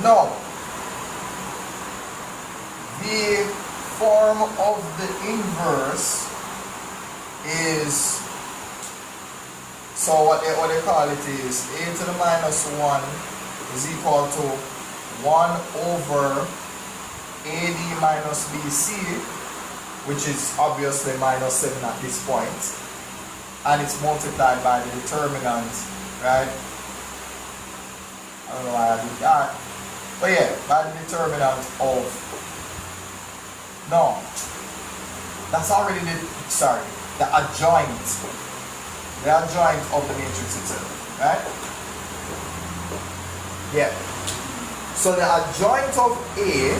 Now, the form of the inverse is, so what they call it is a to the minus 1 is equal to 1 over AD minus BC, which is obviously minus 7 at this point, and it's multiplied by the determinant, right? I don't know why I did that, but yeah, by the determinant of, no, that's already the adjoint of the matrix itself, right? Yeah. So the adjoint of A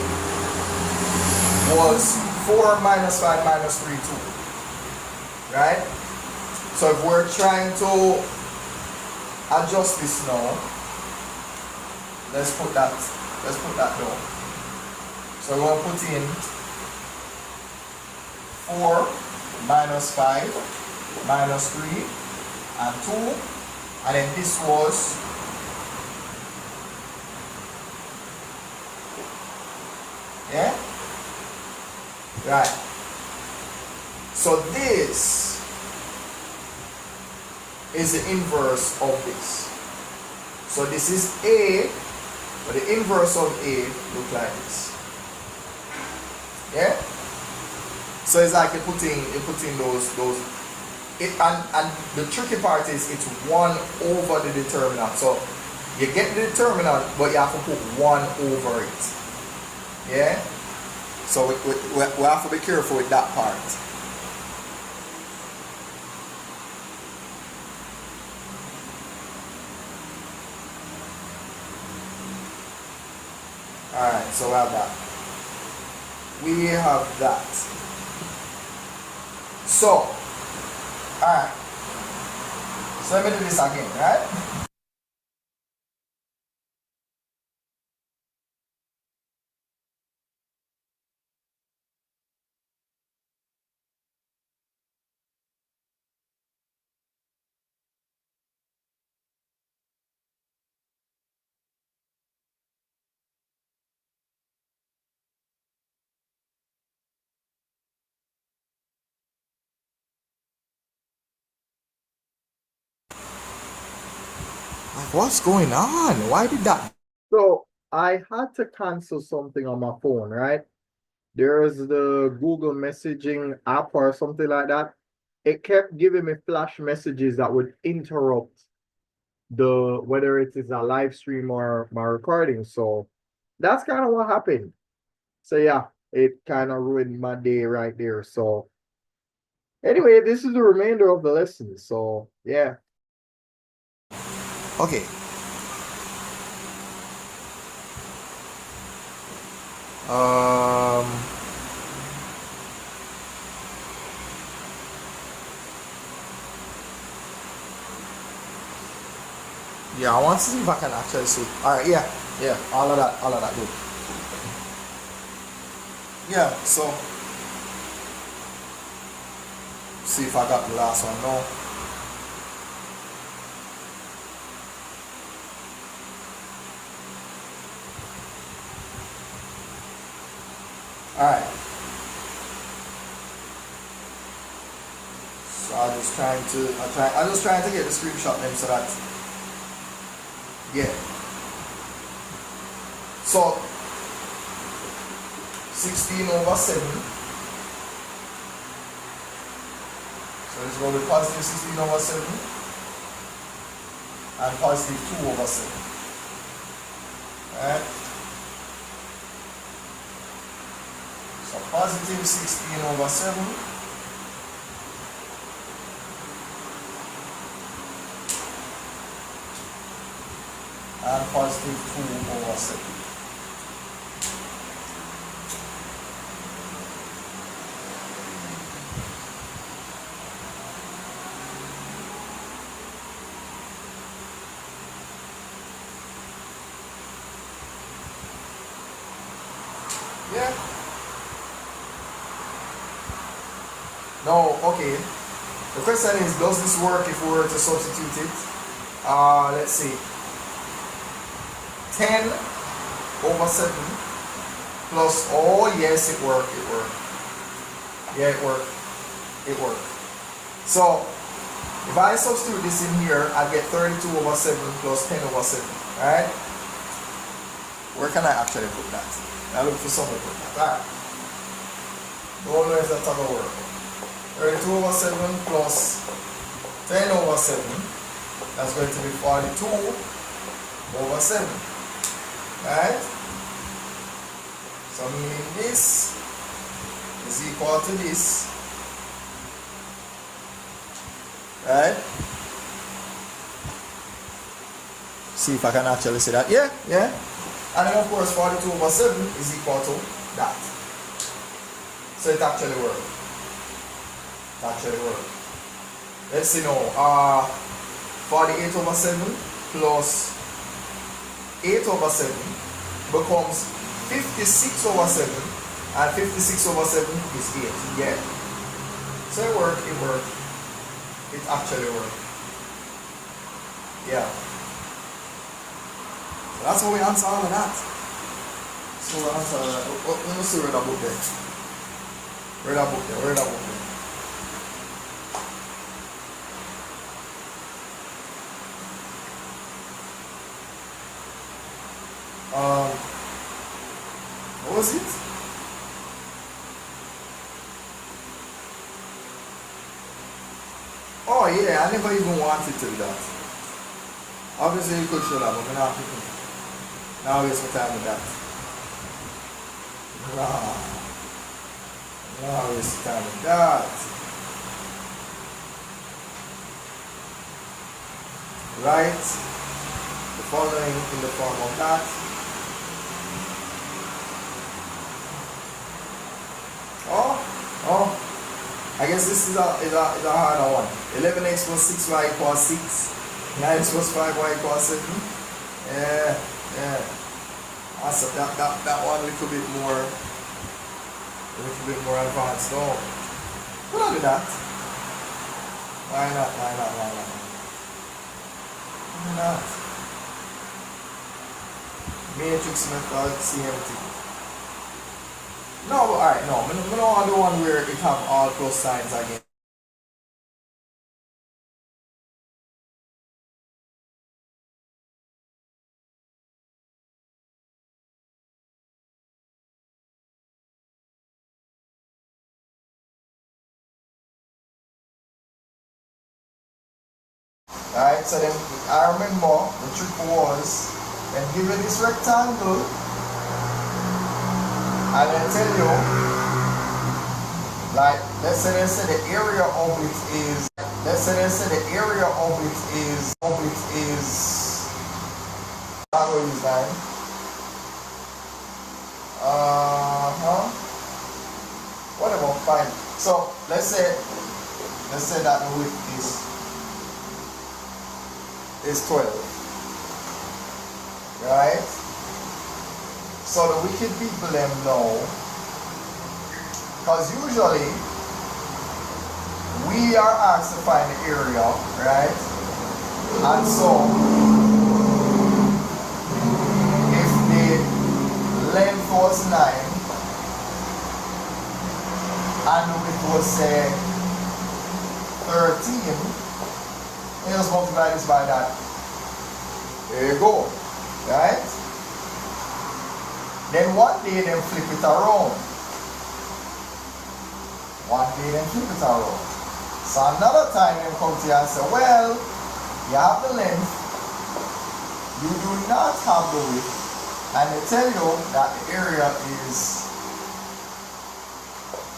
was 4 minus 5 minus 3, 2, right? So if we're trying to adjust this now, let's put that down. So we're going to put in 4 minus 5 minus 3 and 2, and then this was right. So this is the inverse of this. So this is A, but the inverse of A look like this. Yeah? So it's like you're putting those and the tricky part is it's 1 over the determinant. So you get the determinant, but you have to put 1 over it. Yeah? So we have to be careful with that part. Alright, so we have that. We have that. So, alright. So let me do this again, right? What's going on? Why did that? So I had to cancel something on my phone, right? There's the Google messaging app or something like that. It kept giving me flash messages that would interrupt the whether it is a live stream or my recording. So that's kind of what happened. So yeah, it kind of ruined my day right there. So anyway, this is the remainder of the lesson. So yeah. Okay. Um yeah, I want to see if I can actually see. All right, yeah, all of that, good. Yeah, so see if I got the last one. No. All right. So I'm just trying to get the screenshot then so that yeah. So 16/7. So it's going to be positive 16/7 and positive 2/7. Alright. So positive 16/7 and positive 2/7. Yeah. No, okay. The question is, does this work if we were to substitute it? Let's see. 10/7 plus, oh yes, it worked. Yeah, it worked. So, if I substitute this in here, I get 32/7 plus 10/7, right? Where can I actually put that? I look for somewhere to put that. Alright. Don't know if that's gonna work. 32/7 plus 10/7. That's going to be 42/7. Right? So meaning this is equal to this. Right? See if I can actually see that. Yeah. And then of course 42/7 is equal to that. So it actually works. Let's see now. 48/7 plus 8/7 becomes 56/7, and 56/7 is 8. Yeah. So it worked. It actually worked. Yeah. So that's how we answer all of that. So we answer all of that. Let me see where that book there. Where that book there. What was it? Oh yeah, I never even wanted to do that. Obviously you could show that, but we're not picking. Now waste my time with that. Now waste my time with that. Write the following in the form of that. Oh, I guess this is a harder one. 11x plus 6y equals 6. 9x plus 5y equals 7. Yeah. Awesome. That one a little bit more advanced. No. But I'll do that. Why not? Matrix method, CMT. No, alright, no. I don't want the one where it have all plus signs again. Right, so then I remember the trick was then give you this rectangle and then tell you, like, let's say the area of it is, the area of it is, how do you use whatever, fine. So let's say that the width is 12, right? So the wicked people them know, because usually we are asked to find the area, right? And so if the length was 9 and the width was say 13, you just multiply this by that. There you go, right? Then one day then flip it around. So another time they come to you and say, well, you have the length, you do not have the width, and they tell you that the area is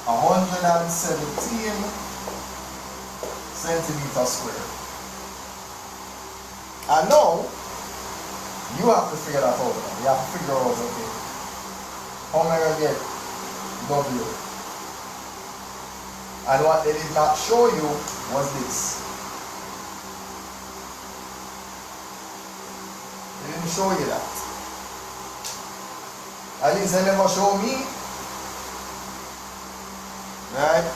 117 centimeters squared. And now, you have to figure that out. You have to figure out, okay, how am I going to get W? And what they did not show you was this. They didn't show you that. At least they never show me. Right?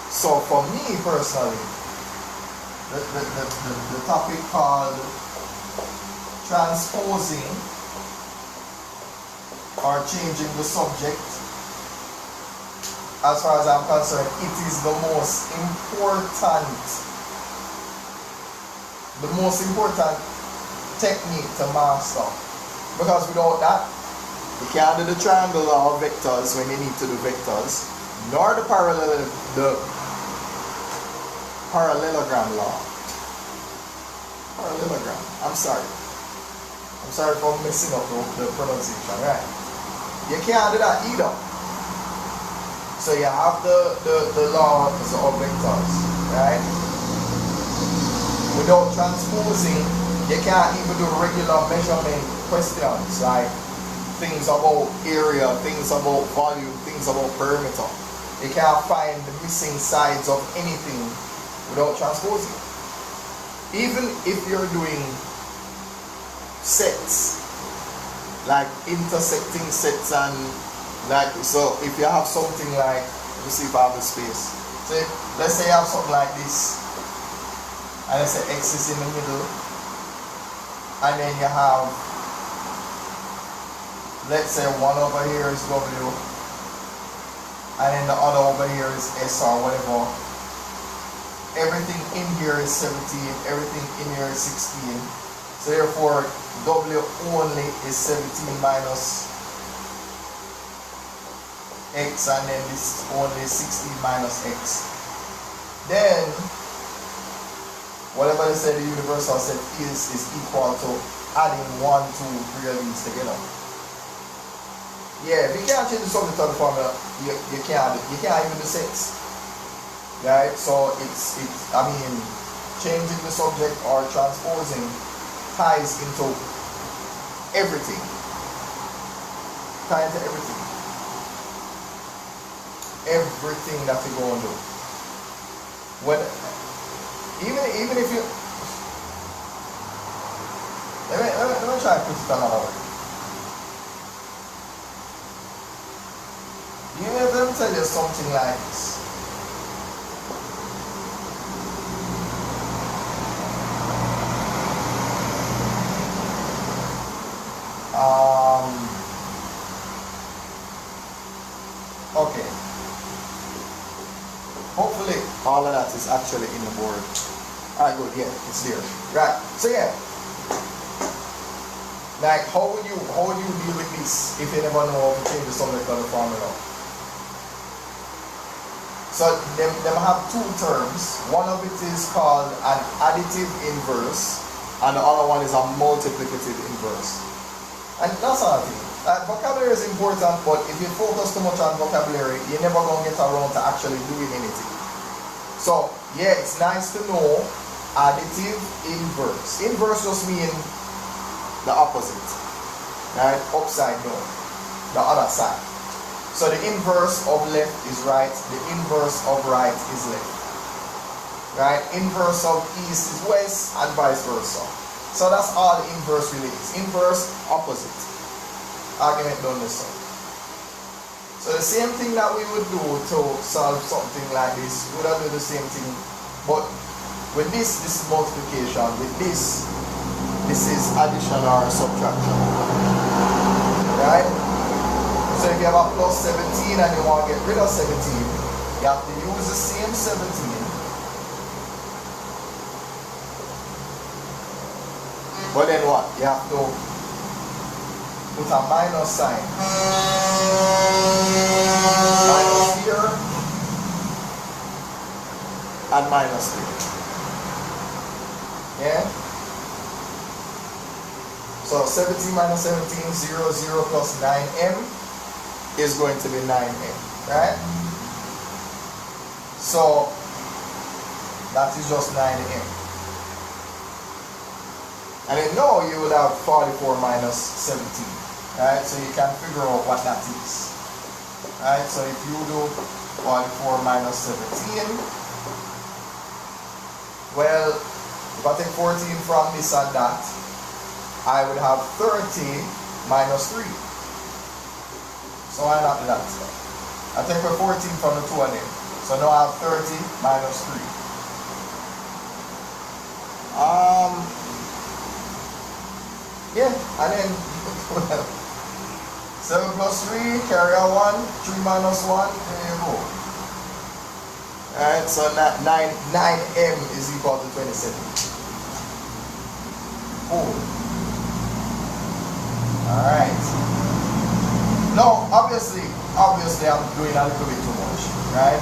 So for me personally, the topic called transposing or changing the subject, as far as I'm concerned, it is the most important technique to master. Because without that, you can't do the triangle law of vectors when you need to do vectors, nor the parallelogram law. Parallelogram. I'm sorry for messing up the pronunciation, right? You can't do that either. So you have the law of vectors, right? Without transposing, you can't even do regular measurement questions like things about area, things about volume, things about perimeter. You can't find the missing sides of anything without transposing. Even if you're doing sets, like intersecting sets, and like, so if you have something like, let me see if I have the space. So let's say you have something like this, and let's say X is in the middle, and then you have, let's say one over here is W, and then the other over here is S or whatever. Everything in here is 17, everything in here is 16. So therefore, W only is 17 minus X, and then this only is 16 minus X. Then, whatever they say the universal set is equal to adding 1, 2, 3 of these together. Yeah, if you can't change the subject of the formula, you can't even do sets. Right? So it's I mean, changing the subject or transposing ties into everything. Ties into everything. Everything that you go and do. When even if you let me try to put it another way. Even if them tell you something like this. Okay. Hopefully all of that is actually in the board. Alright, good, yeah, it's there. Right. So yeah. Like how would you deal with this if you never know how to change the subject of the formula? So them have two terms. One of it is called an additive inverse, and the other one is a multiplicative inverse. And that's all thing. Vocabulary is important, but if you focus too much on vocabulary, you're never going to get around to actually doing anything. So, yeah, it's nice to know additive inverse. Inverse just means the opposite, right? Upside down, the other side. So the inverse of left is right, the inverse of right is left. Right? Inverse of east is west, and vice versa. So that's all the inverse really is. Inverse, opposite. Argument done this way. So the same thing that we would do to solve something like this, we would do the same thing. But with this is multiplication. With this is addition or subtraction. Right? So if you have a plus 17 and you want to get rid of 17, you have to use the same 17. But then what? You have to put a minus sign. Minus here and minus here. Yeah? So 17 minus 17, 0, 0 plus 9m is going to be 9m, right? So that is just 9m. And then now you will have 44 minus 17, right? So you can figure out what that is, right? So if you do 44 minus 17, well, if I take 14 from this and that, I would have 30 minus 3. So why not do that? I take my 14 from the two of them. So now I have 30 minus 3. Yeah, and then 7 plus 3, carry on 1, 3 minus 1, there you go. Alright, so 9m is equal to 27. Cool. Alright. Now, obviously I'm doing a little bit too much, right?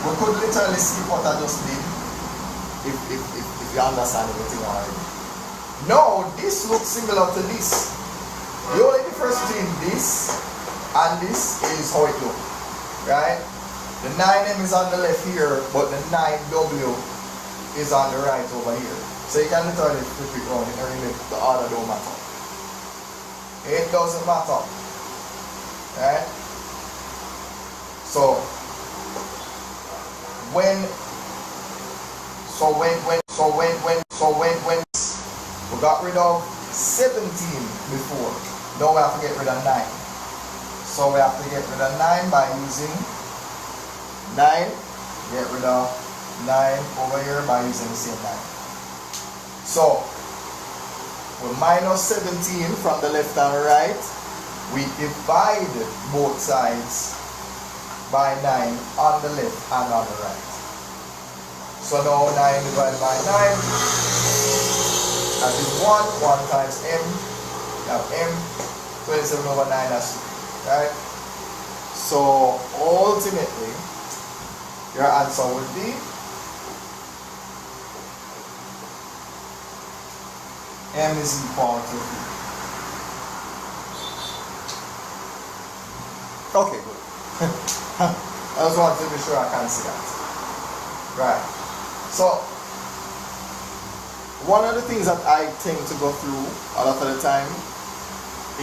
We could literally skip what I just did if you understand everything already. No, this looks similar to this. The only difference between this and this is how it looks, right? The 9m is on the left here, but the 9w is on the right over here. So you can literally flip it around and really the order don't matter. It doesn't matter, right? So when we got rid of 17 before, now we have to get rid of 9. So we have to get rid of 9 by using 9. Get rid of 9 over here by using the same 9. So we minus 17 from the left and right. We divide both sides by 9 on the left and on the right. So now 9 divided by 9, that is 1. 1 times m, you have m, 27 over 9, that's 3, right? So ultimately, your answer would be m is equal to 3. Okay, good. I just want to be sure I can see that. Right. So, one of the things that I tend to go through a lot of the time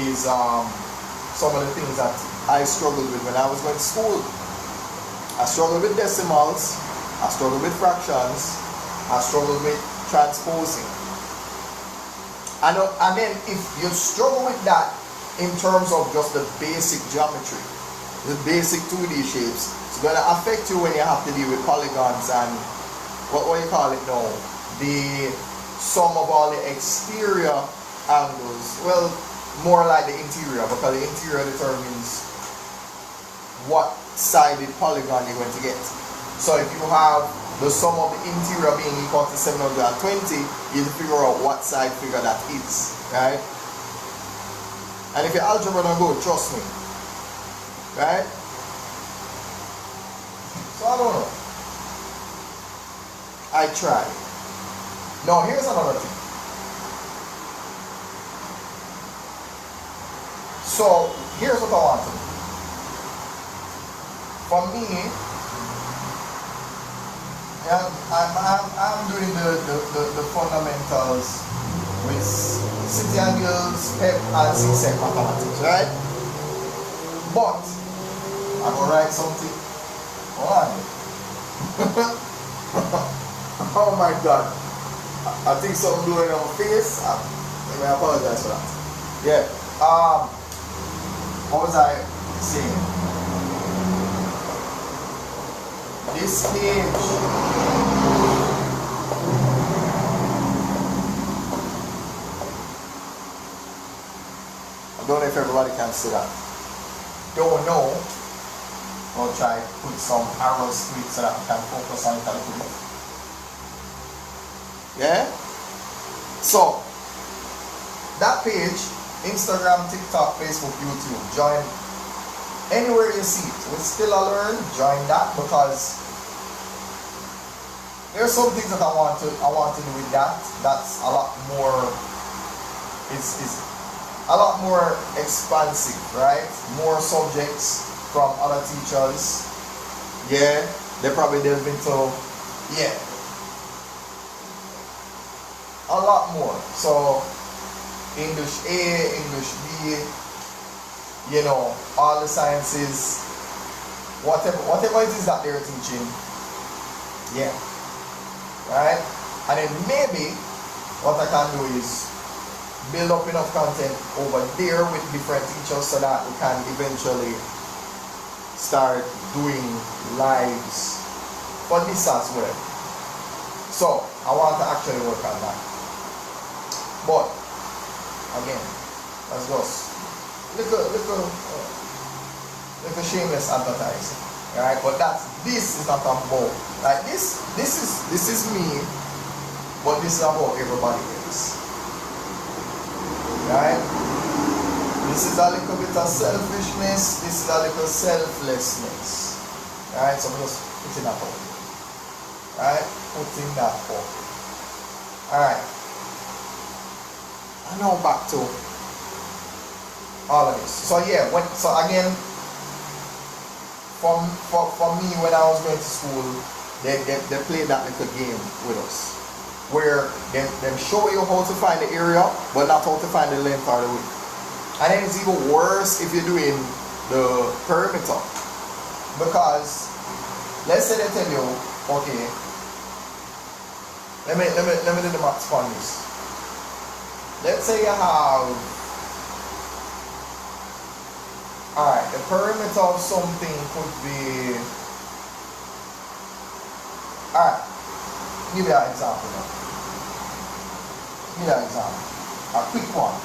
is some of the things that I struggled with when I was going to school. I struggled with decimals, I struggled with fractions, I struggled with transposing. And then if you struggle with that in terms of just the basic geometry, the basic 2D shapes, it's going to affect you when you have to deal with polygons and what you call it now, the sum of all the exterior angles. Well, more like the interior, because the interior determines what sided polygon you're going to get. So if you have the sum of the interior being equal to 720, you have to figure out what side figure that is, right? And if your algebra don't go, trust me, right? I tried. Now here's another thing. So here's what I want to do. For me, I'm doing the fundamentals with City and Guilds, PEP, and CSEC mathematics, right? But I'm gonna write something. Hold on. Oh my God! I think something blowing on my face. Let me apologize for that. Yeah. What was I saying? This page. I don't know if everybody can see that. Don't know. I'll try to put some arrows to it so that I can focus on it a little bit. Yeah? So, that page, Instagram, TikTok, Facebook, YouTube, join anywhere you see it. We're still a learn, join that because there's some things that I want to do with that. That's a lot more, it's a lot more expansive, right? More subjects from other teachers. Yeah, they probably delve into, yeah, a lot more. So English A, English B, you know, all the sciences, whatever it is that they're teaching. Yeah. Right? And then maybe what I can do is build up enough content over there with different teachers so that we can eventually start doing lives for this as well. So I want to actually work on that. But again, that's just little shameless advertising. Alright, but this is not about, like this is me, but this is about everybody else. Right? This is a little bit of selfishness, this is a little selflessness. Right? So I'm just putting that out. Right? Putting that out. Alright. And now back to all of this. So yeah, so again, for me when I was going to school, they played that little game with us. Where them show you how to find the area, but not how to find the length or the width. And then it's even worse if you're doing the perimeter. Because let's say they tell you, okay, let me do the maths on this. Let's say you have, alright, the perimeter of something could be, alright, give you an example now. Give you an example. A quick one.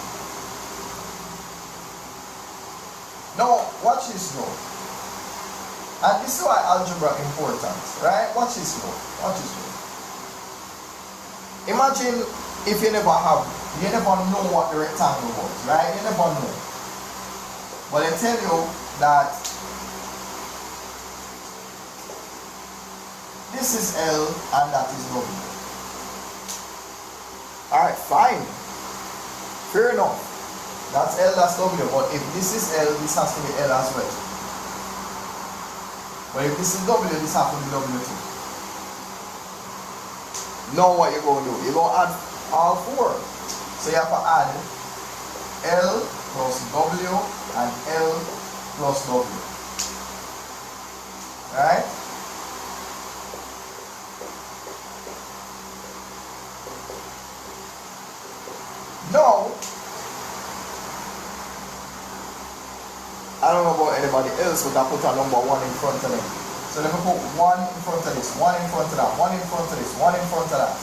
Now, watch this now. And this is why algebra is important, right? Watch this now. Watch this now. Imagine if you never know what the rectangle was, right? You never know. But they tell you that this is L and that is W. Alright, fine. Fair enough. That's L, that's W. But if this is L, this has to be L as well. But if this is W, this has to be W too. Now what you're going to do? You're going to add all four. So you have to add L plus W and L plus W. Right? Now, I don't know about anybody else, but I put a number 1 in front of them. So let me put 1 in front of this, 1 in front of that, 1 in front of this, 1 in front of that.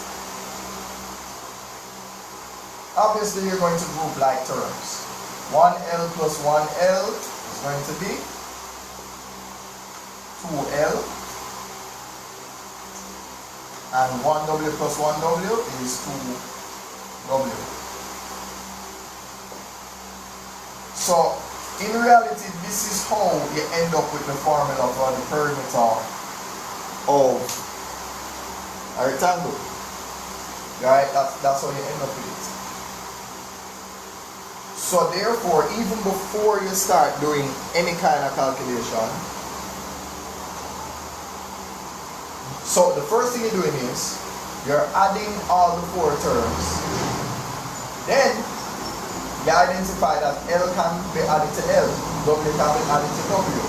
Obviously, you're going to group like terms. 1L plus 1L is going to be 2L. And 1W plus 1W is 2W. So, in reality, this is how you end up with the formula for the perimeter of a rectangle. Right? That's how you end up with it. So therefore, even before you start doing any kind of calculation, so the first thing you're doing is you're adding all the four terms. Then you identify that L can be added to L, W can be added to W.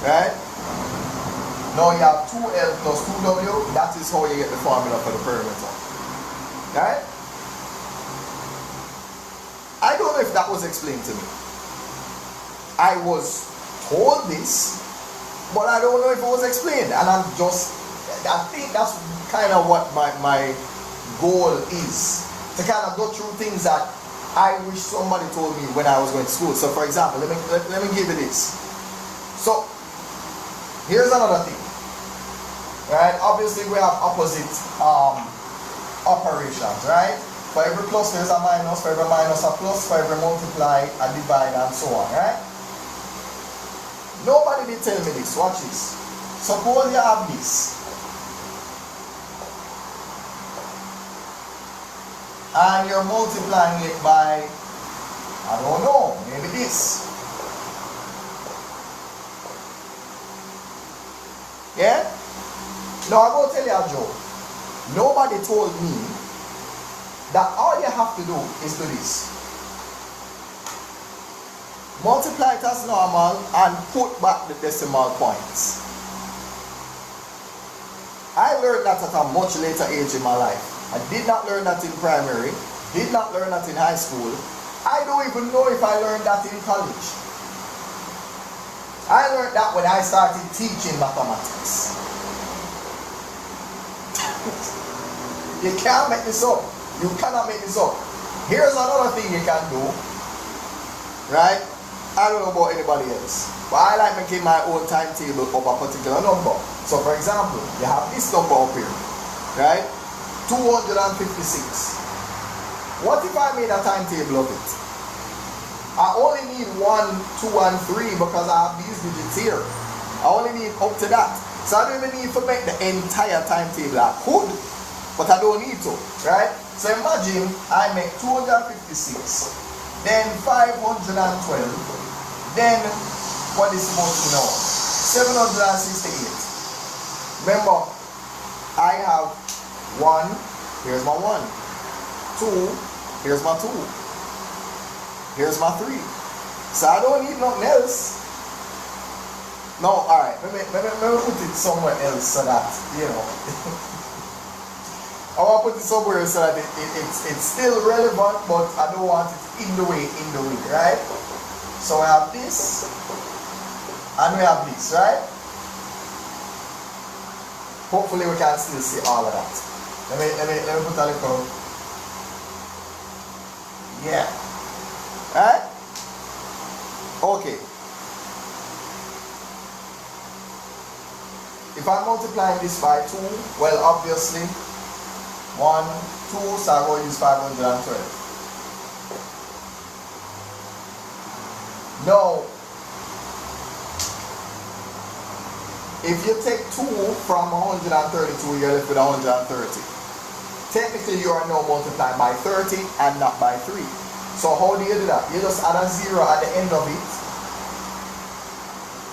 Right? Now you have 2L plus 2W. That is how you get the formula for the perimeter. Right? I don't know if that was explained to me. I was told this, but I don't know if it was explained. And I think that's kind of what my goal is. To kind of go through things that I wish somebody told me when I was going to school. So for example, let me give you this. So, here's another thing. Right? Obviously we have opposite operations, right? For every plus there's a minus, for every minus a plus, for every multiply a divide, and so on, right? Nobody did tell me this. Watch this. Suppose you have this. And you're multiplying it by, I don't know, maybe this. Yeah? Now I'm going to tell you a joke. Nobody told me that all you have to do is do this. Multiply it as normal and put back the decimal points. I learned that at a much later age in my life. I did not learn that in primary, did not learn that in high school. I don't even know if I learned that in college. I learned that when I started teaching mathematics. You can't make this up. You cannot make this up. Here's another thing you can do. Right? I don't know about anybody else, but I like making my own timetable of a particular number. So for example, you have this number up here. Right? 256. What if I made a timetable of it? I only need 1, 2, and 3 because I have these digits here. I only need up to that. So I don't even need to make the entire timetable. I could, but I don't need to, right? So imagine I make 256, then 512, then what is supposed to be now? 768. Remember, I have 1, here's my 1. 2, here's my 2. Here's my 3. So I don't need nothing else. No, alright, let me put it somewhere else so that, you know. I want to put it somewhere so that it's still relevant, but I don't want it in the way, right? So we have this, and we have this, right? Hopefully we can still see all of that. Let me put a little, yeah. Right? Okay. If I'm multiplying this by 2, well, obviously, 1, 2, so I'm going to use 512. Now, if you take 2 from 132, you're left with 130. Technically, you are now multiplying by 30 and not by 3. So how do you do that? You just add a 0 at the end of it,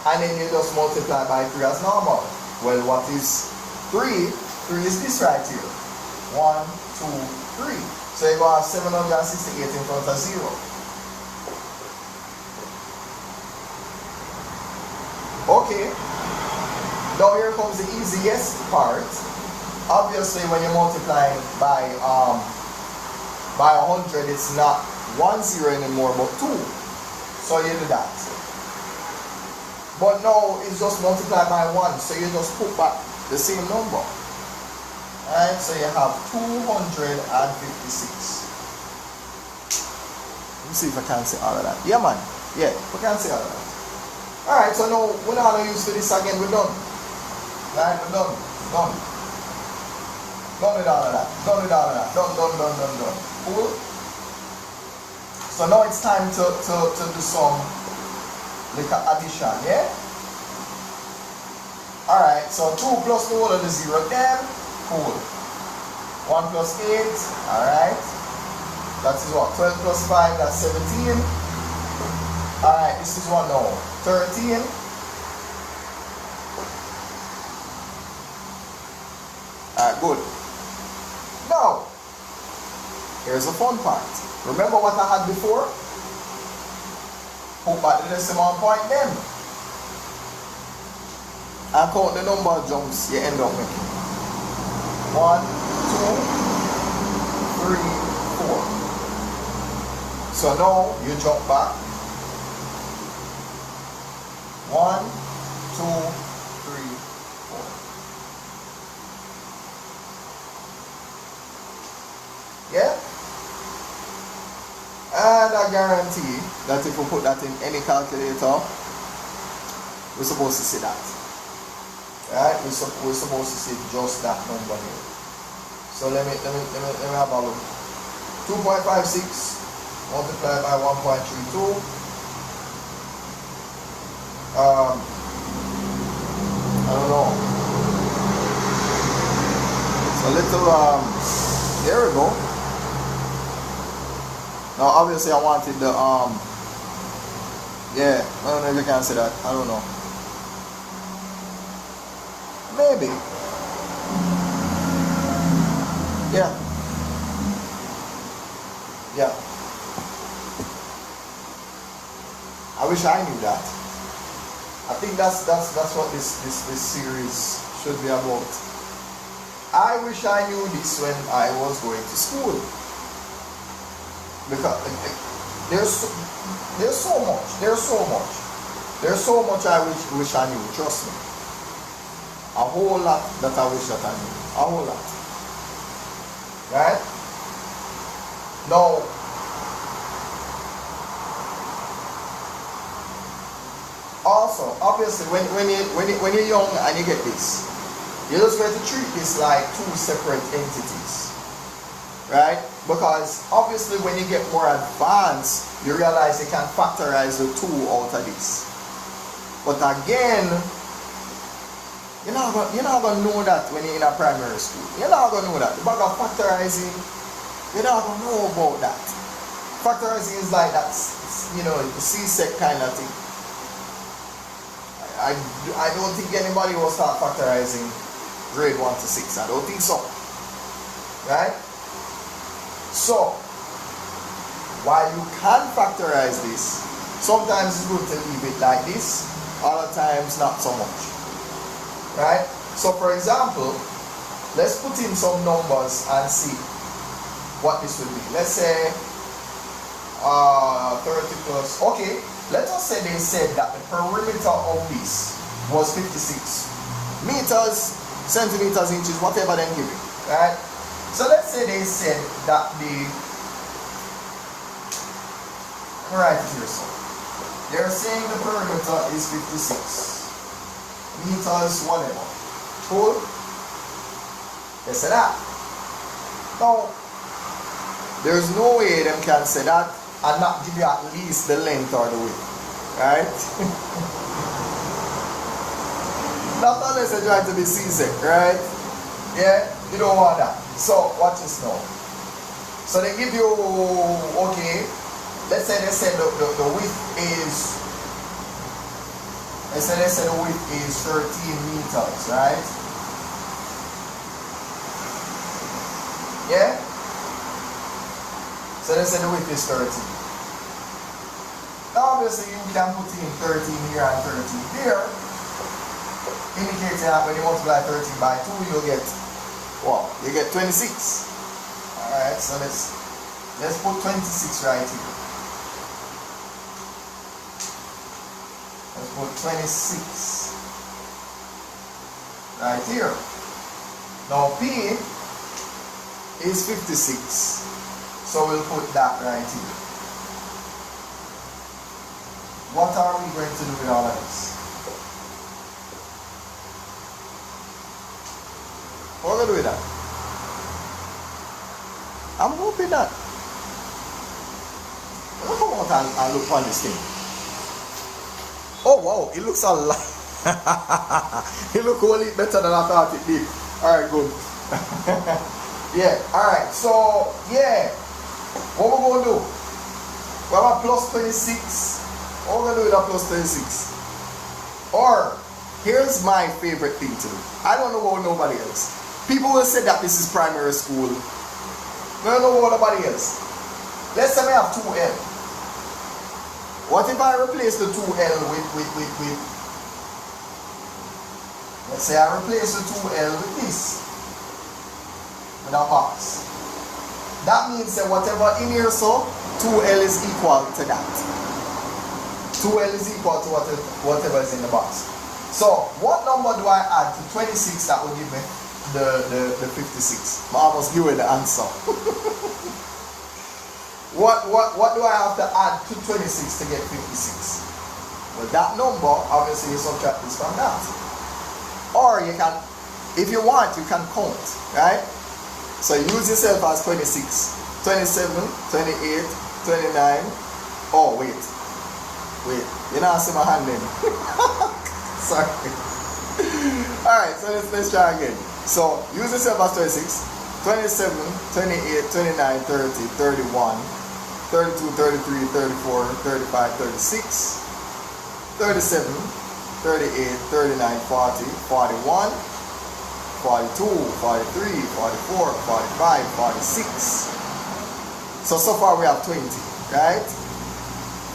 and then you just multiply by 3 as normal. Well, what is 3? 3 is this right here. 1, 2, 3. So you go have 768 in front of 0. Okay. Now here comes the easiest part. Obviously, when you're multiplying by 100, it's not 1 0 anymore, but 2. So you do that. But now it's just multiplied by 1, so you just put back the same number. Alright, so you have 256. Let me see if I can see all of that. Yeah, man. Yeah, we can see all of that. Alright, so now we're not going to use this again. We're done. Right, we're done. Done. Done with all of that. Done with all of that. Done. Cool? So now it's time to do some little addition, yeah? Alright, so 2 plus the whole of the 0 then Cool. 1 plus 8, alright. That is what? 12 plus 5, that's 17. Alright, this is what now? 13. Alright, good. Now, here's the fun part. Remember what I had before? Put back the decimal point then. And count the number of jumps you end up making. 1, 2, 3, 4. So now you jump back. 1, 2, 3, 4. Yeah? And I guarantee that if we put that in any calculator, we're supposed to see that. Right? We're supposed to see just that number here. So let me have a look. 2.56 multiplied by 1.32. I don't know. It's a little there we go. Now obviously I wanted the yeah, I don't know if you can see that. I don't know. Maybe. Yeah. Yeah. I wish I knew that. I think that's what this series should be about. I wish I knew this when I was going to school. Because there's so much I wish I knew, trust me. A whole lot that I wish that I knew. A whole lot. Right? Now, also, obviously, when you're young and you get this, you're just going to treat this like two separate entities. Right? Because obviously when you get more advanced, you realize you can factorize the two out of this. But again, you're not gonna know that when you're in a primary school. You're not gonna know that. The bag of factorizing, you're not gonna know about that. Factorizing is like that, you know, the CSEC kind of thing. I don't think anybody will start factorizing grade 1 to 6. I don't think so. Right? So, while you can factorize this, sometimes it's good to leave it like this, other times not so much. Right? So for example, let's put in some numbers and see what this would be. Let's say 30 plus, okay, let us say they said that the perimeter of this was 56 meters, centimeters, inches, whatever they give it. Right? So let's say they said that let me write it here, so they're saying the perimeter is 56 meters, whatever. Cool? They say that. Now, there's no way them can say that and not give you at least the length or the width. Right? Not unless they try to be CSEC, right? Yeah? You don't want that. So, watch this now. So they give you, okay, let's say they said the width is, they said the width is 13 meters, right? Yeah? So they said the width is 13. Now obviously you can put in 13 here and 13 there, indicating that when you multiply 13 by 2, you'll get, well, you get 26. Alright, so let's put 26 right here. Let's put 26 right here. Now P is 56. So we'll put that right here. What are we going to do with all of this? What are we going to do with that? I'm hoping that. Let's come out and look on this thing. Oh wow, it looks a lot. It looks a little better than I thought it did. Alright, good. Yeah, alright, so yeah. What we're gonna do? We have a plus 26. What we're gonna do with a plus 26? Or here's my favorite thing to do. I don't know about nobody else. People will say that this is primary school. I don't know about nobody else. Let's say I have 2L. What if I replace the 2L with let's say I replace the 2L with this. With a box. That means that whatever in here, so 2L is equal to that. 2L is equal to whatever is in the box. So what number do I add to 26 that will give me the 56? I almost give you the answer. What do I have to add to 26 to get 56? Well, that number, obviously you subtract this from that. Or you can, if you want, you can count, right? So use yourself as 26, 27, 28, 29. Oh, wait. You know, I see my hand in. Sorry. Alright, so let's try again. So use yourself as 26, 27, 28, 29, 30, 31, 32, 33, 34, 35, 36, 37, 38, 39, 40, 41, 42, 43, 44, 45, 46. So far we have 20, right?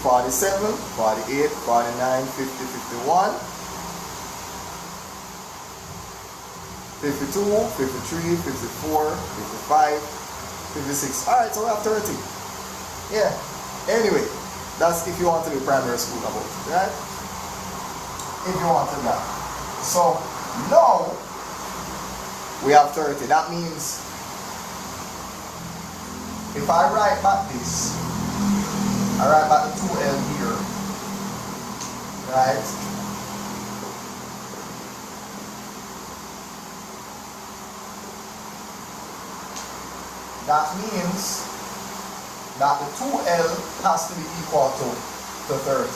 47, 48, 49, 50, 51, 52, 53, 54, 55, 56. Alright, so we have 30. Yeah. Anyway, that's if you want to do primary school about it, right? If you want to do that. So now we have 30. That means if I write back this, I write back the 2L here, right? That means that the 2L has to be equal to 30.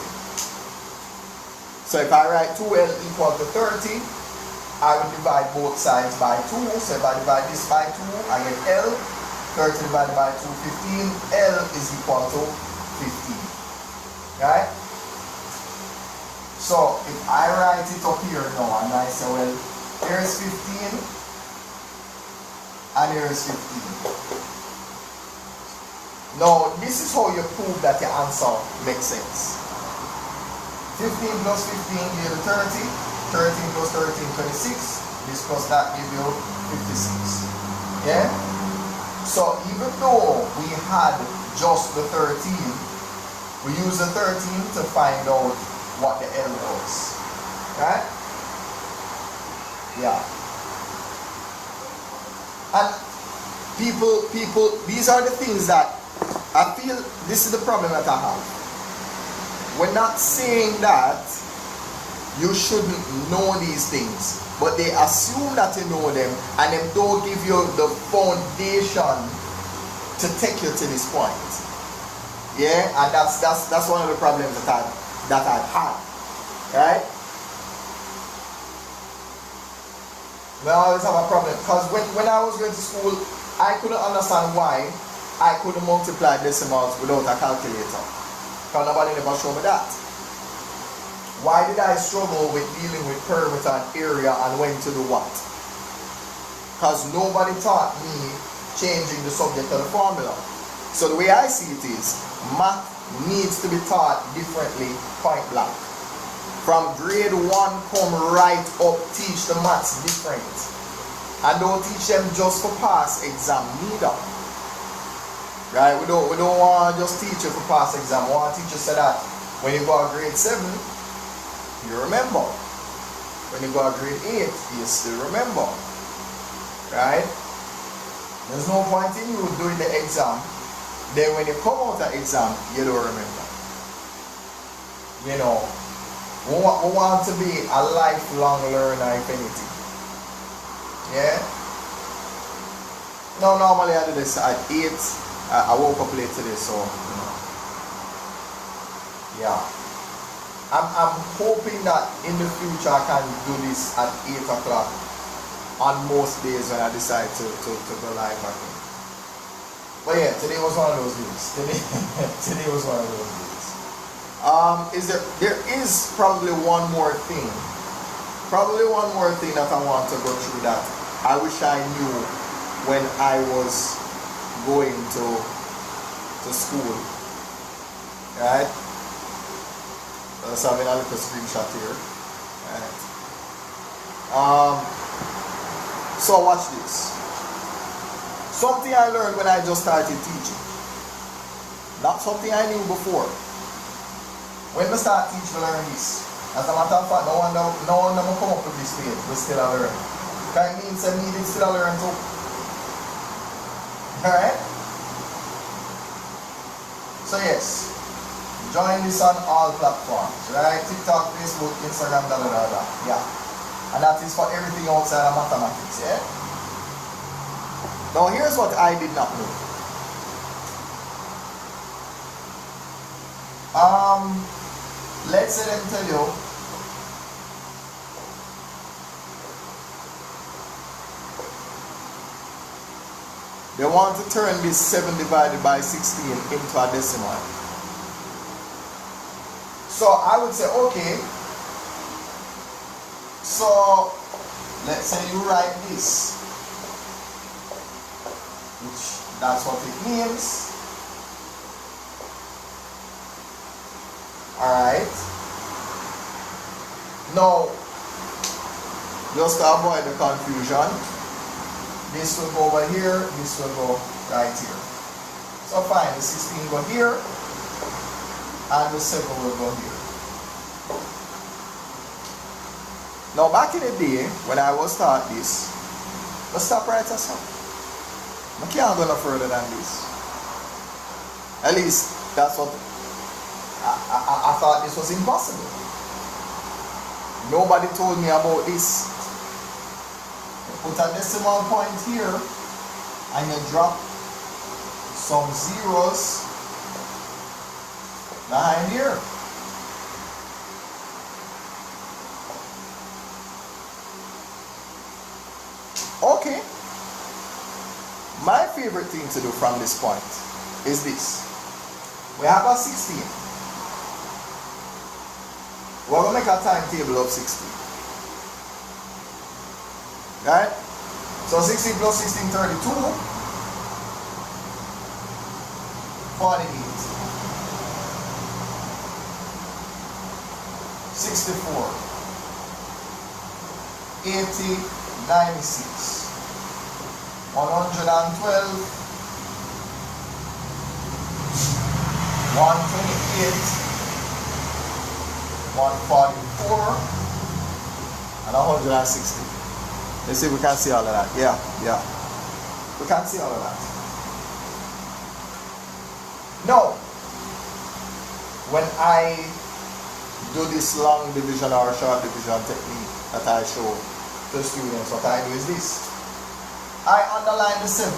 So if I write 2L equal to 30, I will divide both sides by 2. So if I divide this by 2, I get L. 30 divided by 2, 15. L is equal to 15. Right? So if I write it up here now and I say, well, here's 15 and here's 15. Now, this is how you prove that your answer makes sense. 15 plus 15 gives you 30. 13 plus 13, 26. This plus that gives you 56. Yeah? So even though we had just the 13, we use the 13 to find out what the L was. Right? Yeah. And people, these are the things that I feel this is the problem that I have. We're not saying that you shouldn't know these things, but they assume that you know them and then don't give you the foundation to take you to this point. Yeah, and that's one of the problems that I've had. Right? We always have a problem because when I was going to school, I couldn't understand why I couldn't multiply decimals without a calculator. Because nobody never showed me that. Why did I struggle with dealing with perimeter and area and when to do what? Because nobody taught me changing the subject of the formula. So the way I see it is, math needs to be taught differently, point blank. From grade 1 come right up, teach the maths different. And don't teach them just for pass exam neither. Right? We don't want to just teach you for pass exam. We want to teach you so that when you go to grade 7, you remember. When you go to grade 8, you still remember. Right? There's no point in you doing the exam. Then when you come out of exam, you don't remember. You know, we want to be a lifelong learner, if anything. Yeah? Now, normally I do this at 8. I woke up late today, so, you know. Yeah. I'm hoping that in the future I can do this at 8 o'clock. on most days when I decide to go live again. But yeah, today was one of those days. Today was one of those days. There is probably one more thing. Probably one more thing that I want to go through that I wish I knew when I was going to school. Right? So I'm in a little screenshot here. Right. So watch this. Something I learned when I just started teaching. Not something I knew before. When we start teaching, we learn this. As a matter of fact, no one will come up with this page. We still learn. That means I need it still learn too. Alright? So yes. Join this on all platforms. Right? TikTok, Facebook, Instagram, Yeah. And that is for everything outside of mathematics. Yeah? Now here's what I did not know. Let's say them tell you they want to turn this 7 divided by 16 into a decimal. So I would say, okay, so let's say you write this, which that's what it means. Alright. Now, just to avoid the confusion, this will go over here, this will go right here. So fine, the 16 go here, and the 7 will go here. Now back in the day, when I was taught this, let's stop right as now. I can't go no further than this. At least, that's what I thought this was impossible. Nobody told me about this. You put a decimal point here, and you drop some zeros behind here. Okay. My favorite thing to do from this point is this. We have a 16. We're going to make a timetable of 16. Right? So 16 plus 16, 32. 48. 64. 80. 96. 112. 128. 144 and 160. Let's see if we can see all of that. Yeah. We can see all of that. Now, when I do this long division or short division technique that I show to students, what I do is this. I underline the 7,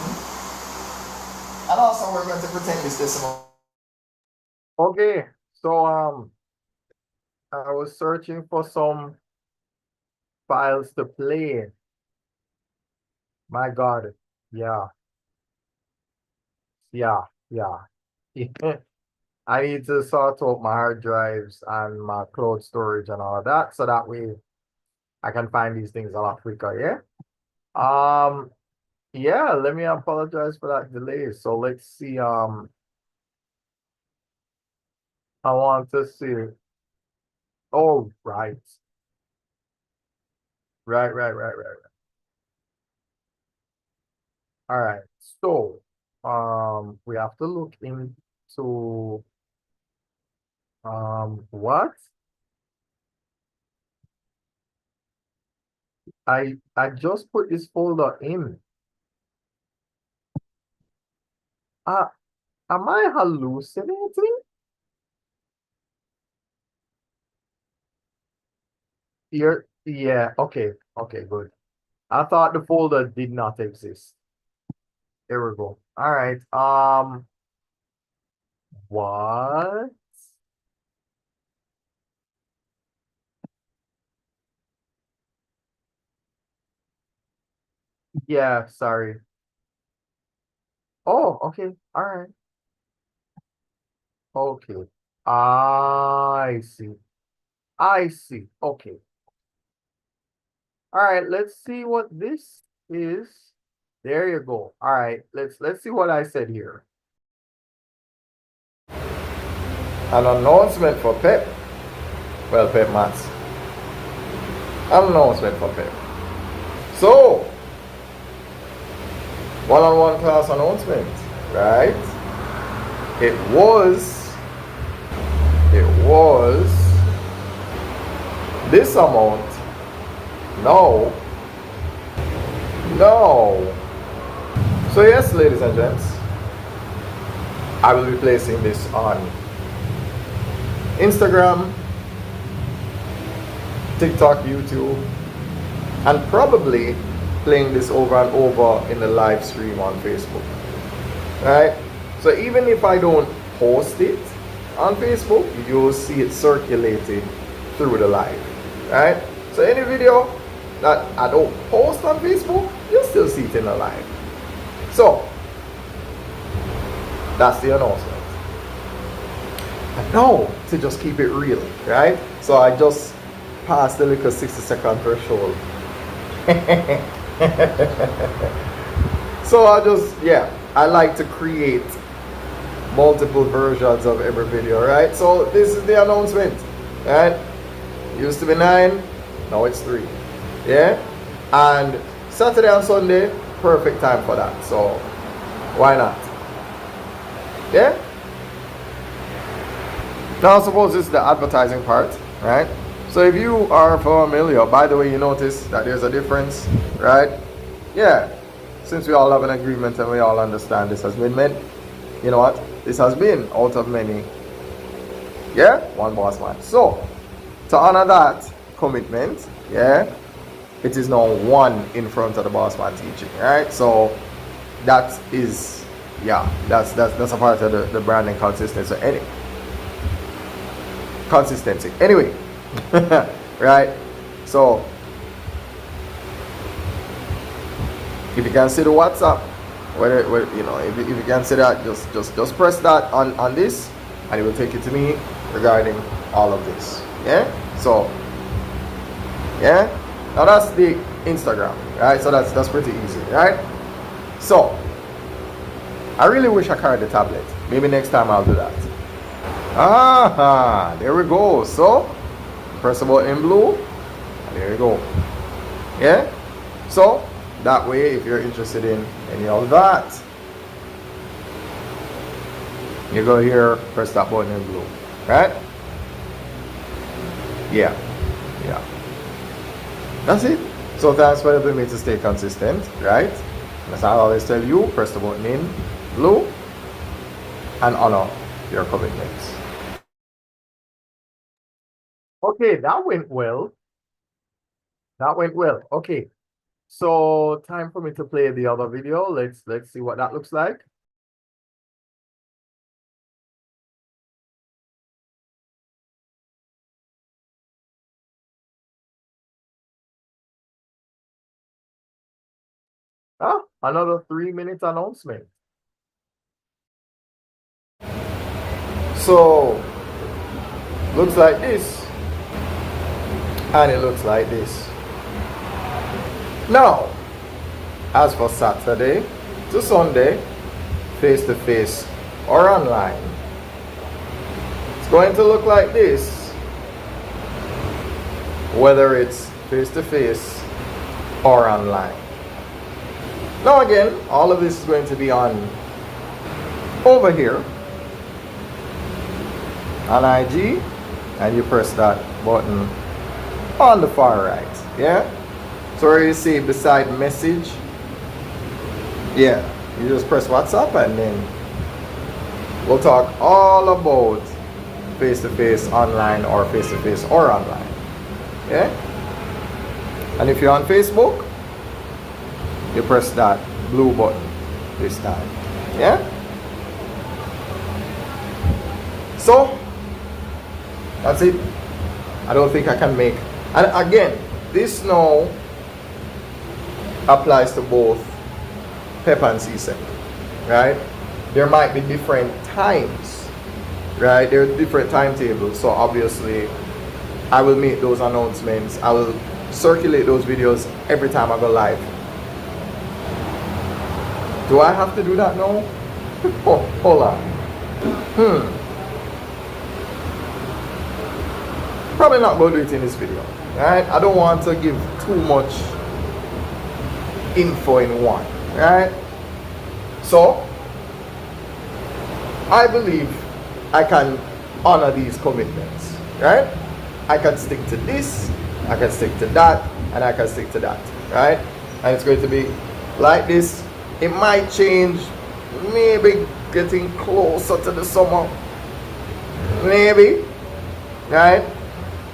and also we're going to pretend this decimal. Okay, so I was searching for some files to play. My God. Yeah. I need to sort out my hard drives and my cloud storage and all of that, so that way I can find these things a lot quicker, yeah? Yeah, let me apologize for that delay. So let's see. I want to see. Oh, right. Right. All right. So, we have to look into what? I just put this folder in. Am I hallucinating? Yeah, okay, good. I thought the folder did not exist. There we go. All right. What? Yeah, sorry. Oh, okay. All right. Okay. I see. I see. Okay. All right, let's see what this is. There you go. All right, let's see what I said here. An announcement for PEP. Well, PEP Maths. An announcement for PEP. So, one-on-one class announcement, right? It was this amount. No. No. So yes, ladies and gents, I will be placing this on Instagram, TikTok, YouTube, and probably playing this over and over in the live stream on Facebook. Right? So even if I don't post it on Facebook, you'll see it circulating through the live. Right? So any video that I don't post on Facebook, you'll still see it in the live. So that's the announcement. No, to just keep it real, right? So I just passed the little 60-second threshold. So I like to create multiple versions of every video, right? So this is the announcement, right? Used to be 9, now it's 3. Yeah? And Saturday and Sunday, perfect time for that. So why not? Yeah? Now I suppose this is the advertising part, right? So if you are familiar, by the way, you notice that there's a difference, right? Yeah. Since we all have an agreement and we all understand this has been meant, you know what? This has been out of many. Yeah? One boss man. So to honor that commitment, yeah, it is now one in front of the Bossman teaching, right? So that is, yeah, that's a part of the branding consistency. Anyway, right? So if you can see the WhatsApp, whether you know, if you can see that, just press that on this, and it will take you to me regarding all of this. Yeah. So yeah. Now that's the Instagram, right? So that's pretty easy, right? So I really wish I carried the tablet. Maybe next time I'll do that. Ah, there we go. So press the button in blue. There you go. Yeah. So that way, if you're interested in any of that, you go here, press that button in blue, right? Yeah. Yeah. That's it. So thanks for helping me to stay consistent, right? As I always tell you, press the button in blue and honor your commitments. Okay, that went well. That went well. Okay. So time for me to play the other video. Let's see what that looks like. Ah, another 3-minute announcement. So looks like this, and it looks like this. Now, as for Saturday to Sunday, face-to-face or online, it's going to look like this, whether it's face-to-face or online. Now again, all of this is going to be on over here on IG, and you press that button on the far right. Yeah, so where you see beside message, yeah, you just press WhatsApp, and then we'll talk all about face-to-face online or face-to-face or online. Yeah, and if you're on Facebook, you press that blue button this time. Yeah, so that's it. I don't think I can make, and again, this now applies to both PEP and CSEC, right? There might be different times, right? There are different timetables, so obviously I will make those announcements. I will circulate those videos every time I go live. Do I have to do that now? Oh, hold on. Probably not going to do it in this video, right? I don't want to give too much info in one, right? So I believe I can honor these commitments, right? I can stick to this, I can stick to that, and I can stick to that, right? And it's going to be like this. It might change, maybe getting closer to the summer, maybe, right?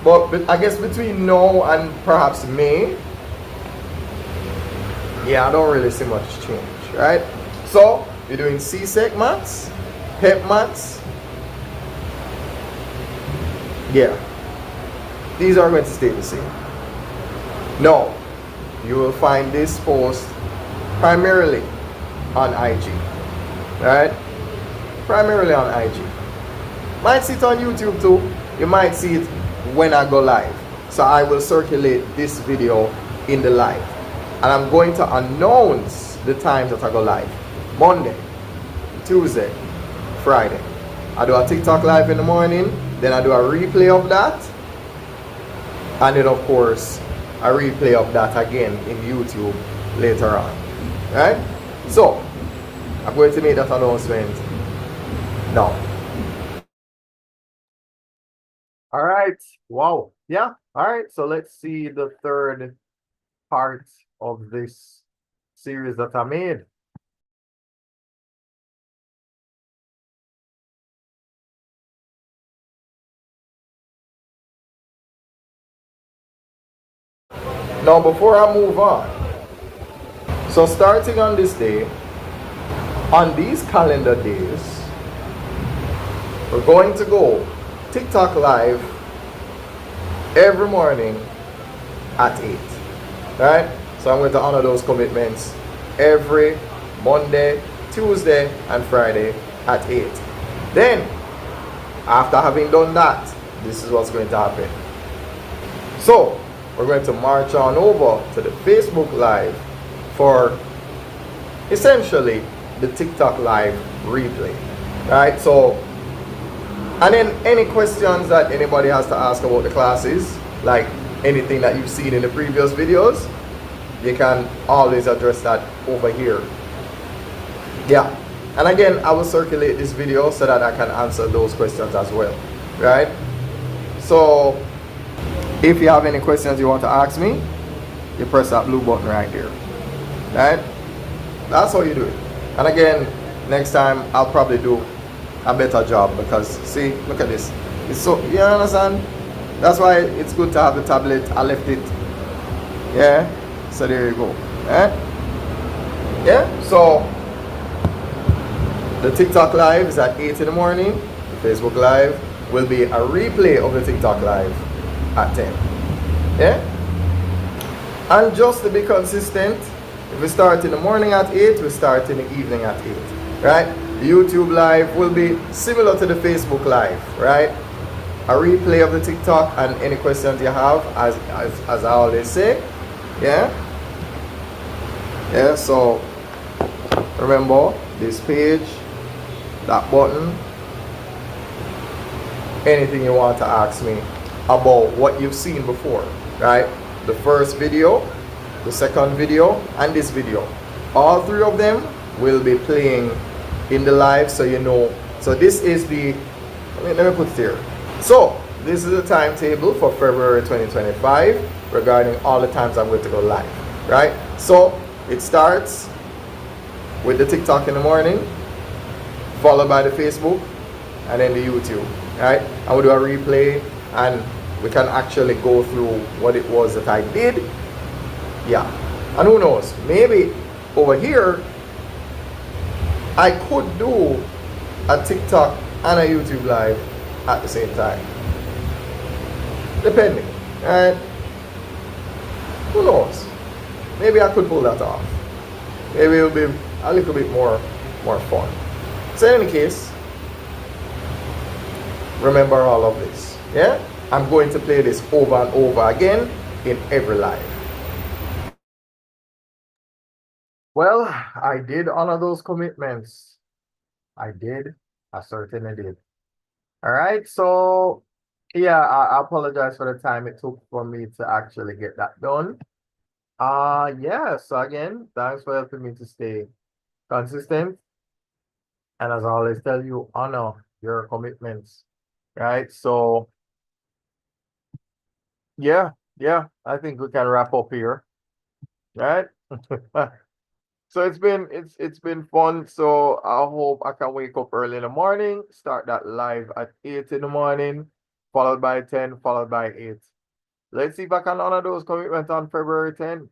But I guess between now and perhaps May, yeah, I don't really see much change, right? So you're doing CSEC maths, PEP maths, yeah, these are going to stay the same. No, you will find this post primarily on IG, right? Primarily on IG. Might see it on YouTube too. You might see it when I go live. So I will circulate this video in the live. And I'm going to announce the times that I go live. Monday, Tuesday, Friday. I do a TikTok live in the morning. Then I do a replay of that. And then of course, a replay of that again in YouTube later on. Right? So, I'm going to make that announcement now. All right. Wow. Yeah. All right. So let's see the third part of this series that I made. Now, before I move on, so starting on this day, on these calendar days, we're going to go TikTok live every morning at 8, right? So I'm going to honor those commitments every Monday, Tuesday, and Friday at 8. Then, after having done that, this is what's going to happen. So, we're going to march on over to the Facebook Live for essentially the TikTok Live replay, right? So, and then any questions that anybody has to ask about the classes, like anything that you've seen in the previous videos, you can always address that over here. Yeah, and again, I will circulate this video so that I can answer those questions as well, right? So, if you have any questions you want to ask me, you press that blue button right here, right? That's how you do it. And again, next time I'll probably do a better job because see, look at this. It's so, you understand? That's why it's good to have the tablet. I left it. Yeah. So there you go. Yeah. So the TikTok live is at 8 in the morning. The Facebook live will be a replay of the TikTok live at 10. Yeah. And just to be consistent, if we start in the morning at 8, we start in the evening at 8. Right? The YouTube live will be similar to the Facebook live, right? A replay of the TikTok and any questions you have, as I always say. Yeah? Yeah, so remember this page, that button, anything you want to ask me about what you've seen before, right? The first video, the second video, and this video. All three of them will be playing in the live, so you know. So this is the, let me put it here. So this is the timetable for February 2025 regarding all the times I'm going to go live, right? So it starts with the TikTok in the morning, followed by the Facebook, and then the YouTube, right? I will do a replay and we can actually go through what it was that I did. Yeah, and who knows, maybe over here I could do a TikTok and a YouTube live at the same time, depending, right? Who knows? maybe I could pull that off. Maybe it'll be a little bit more fun. So in any case, remember all of this. Yeah, I'm going to play this over and over again in every live. Well, I did honor those commitments. I did. I certainly did. All right. So yeah, I apologize for the time it took for me to actually get that done. Yeah, so again, thanks for helping me to stay consistent. And as I always tell you, honor your commitments. Right. So yeah, I think we can wrap up here. Right. So it's been fun. So I hope I can wake up early in the morning, start that live at 8 in the morning, followed by 10, followed by 8. Let's see if I can honor those commitments on February 10.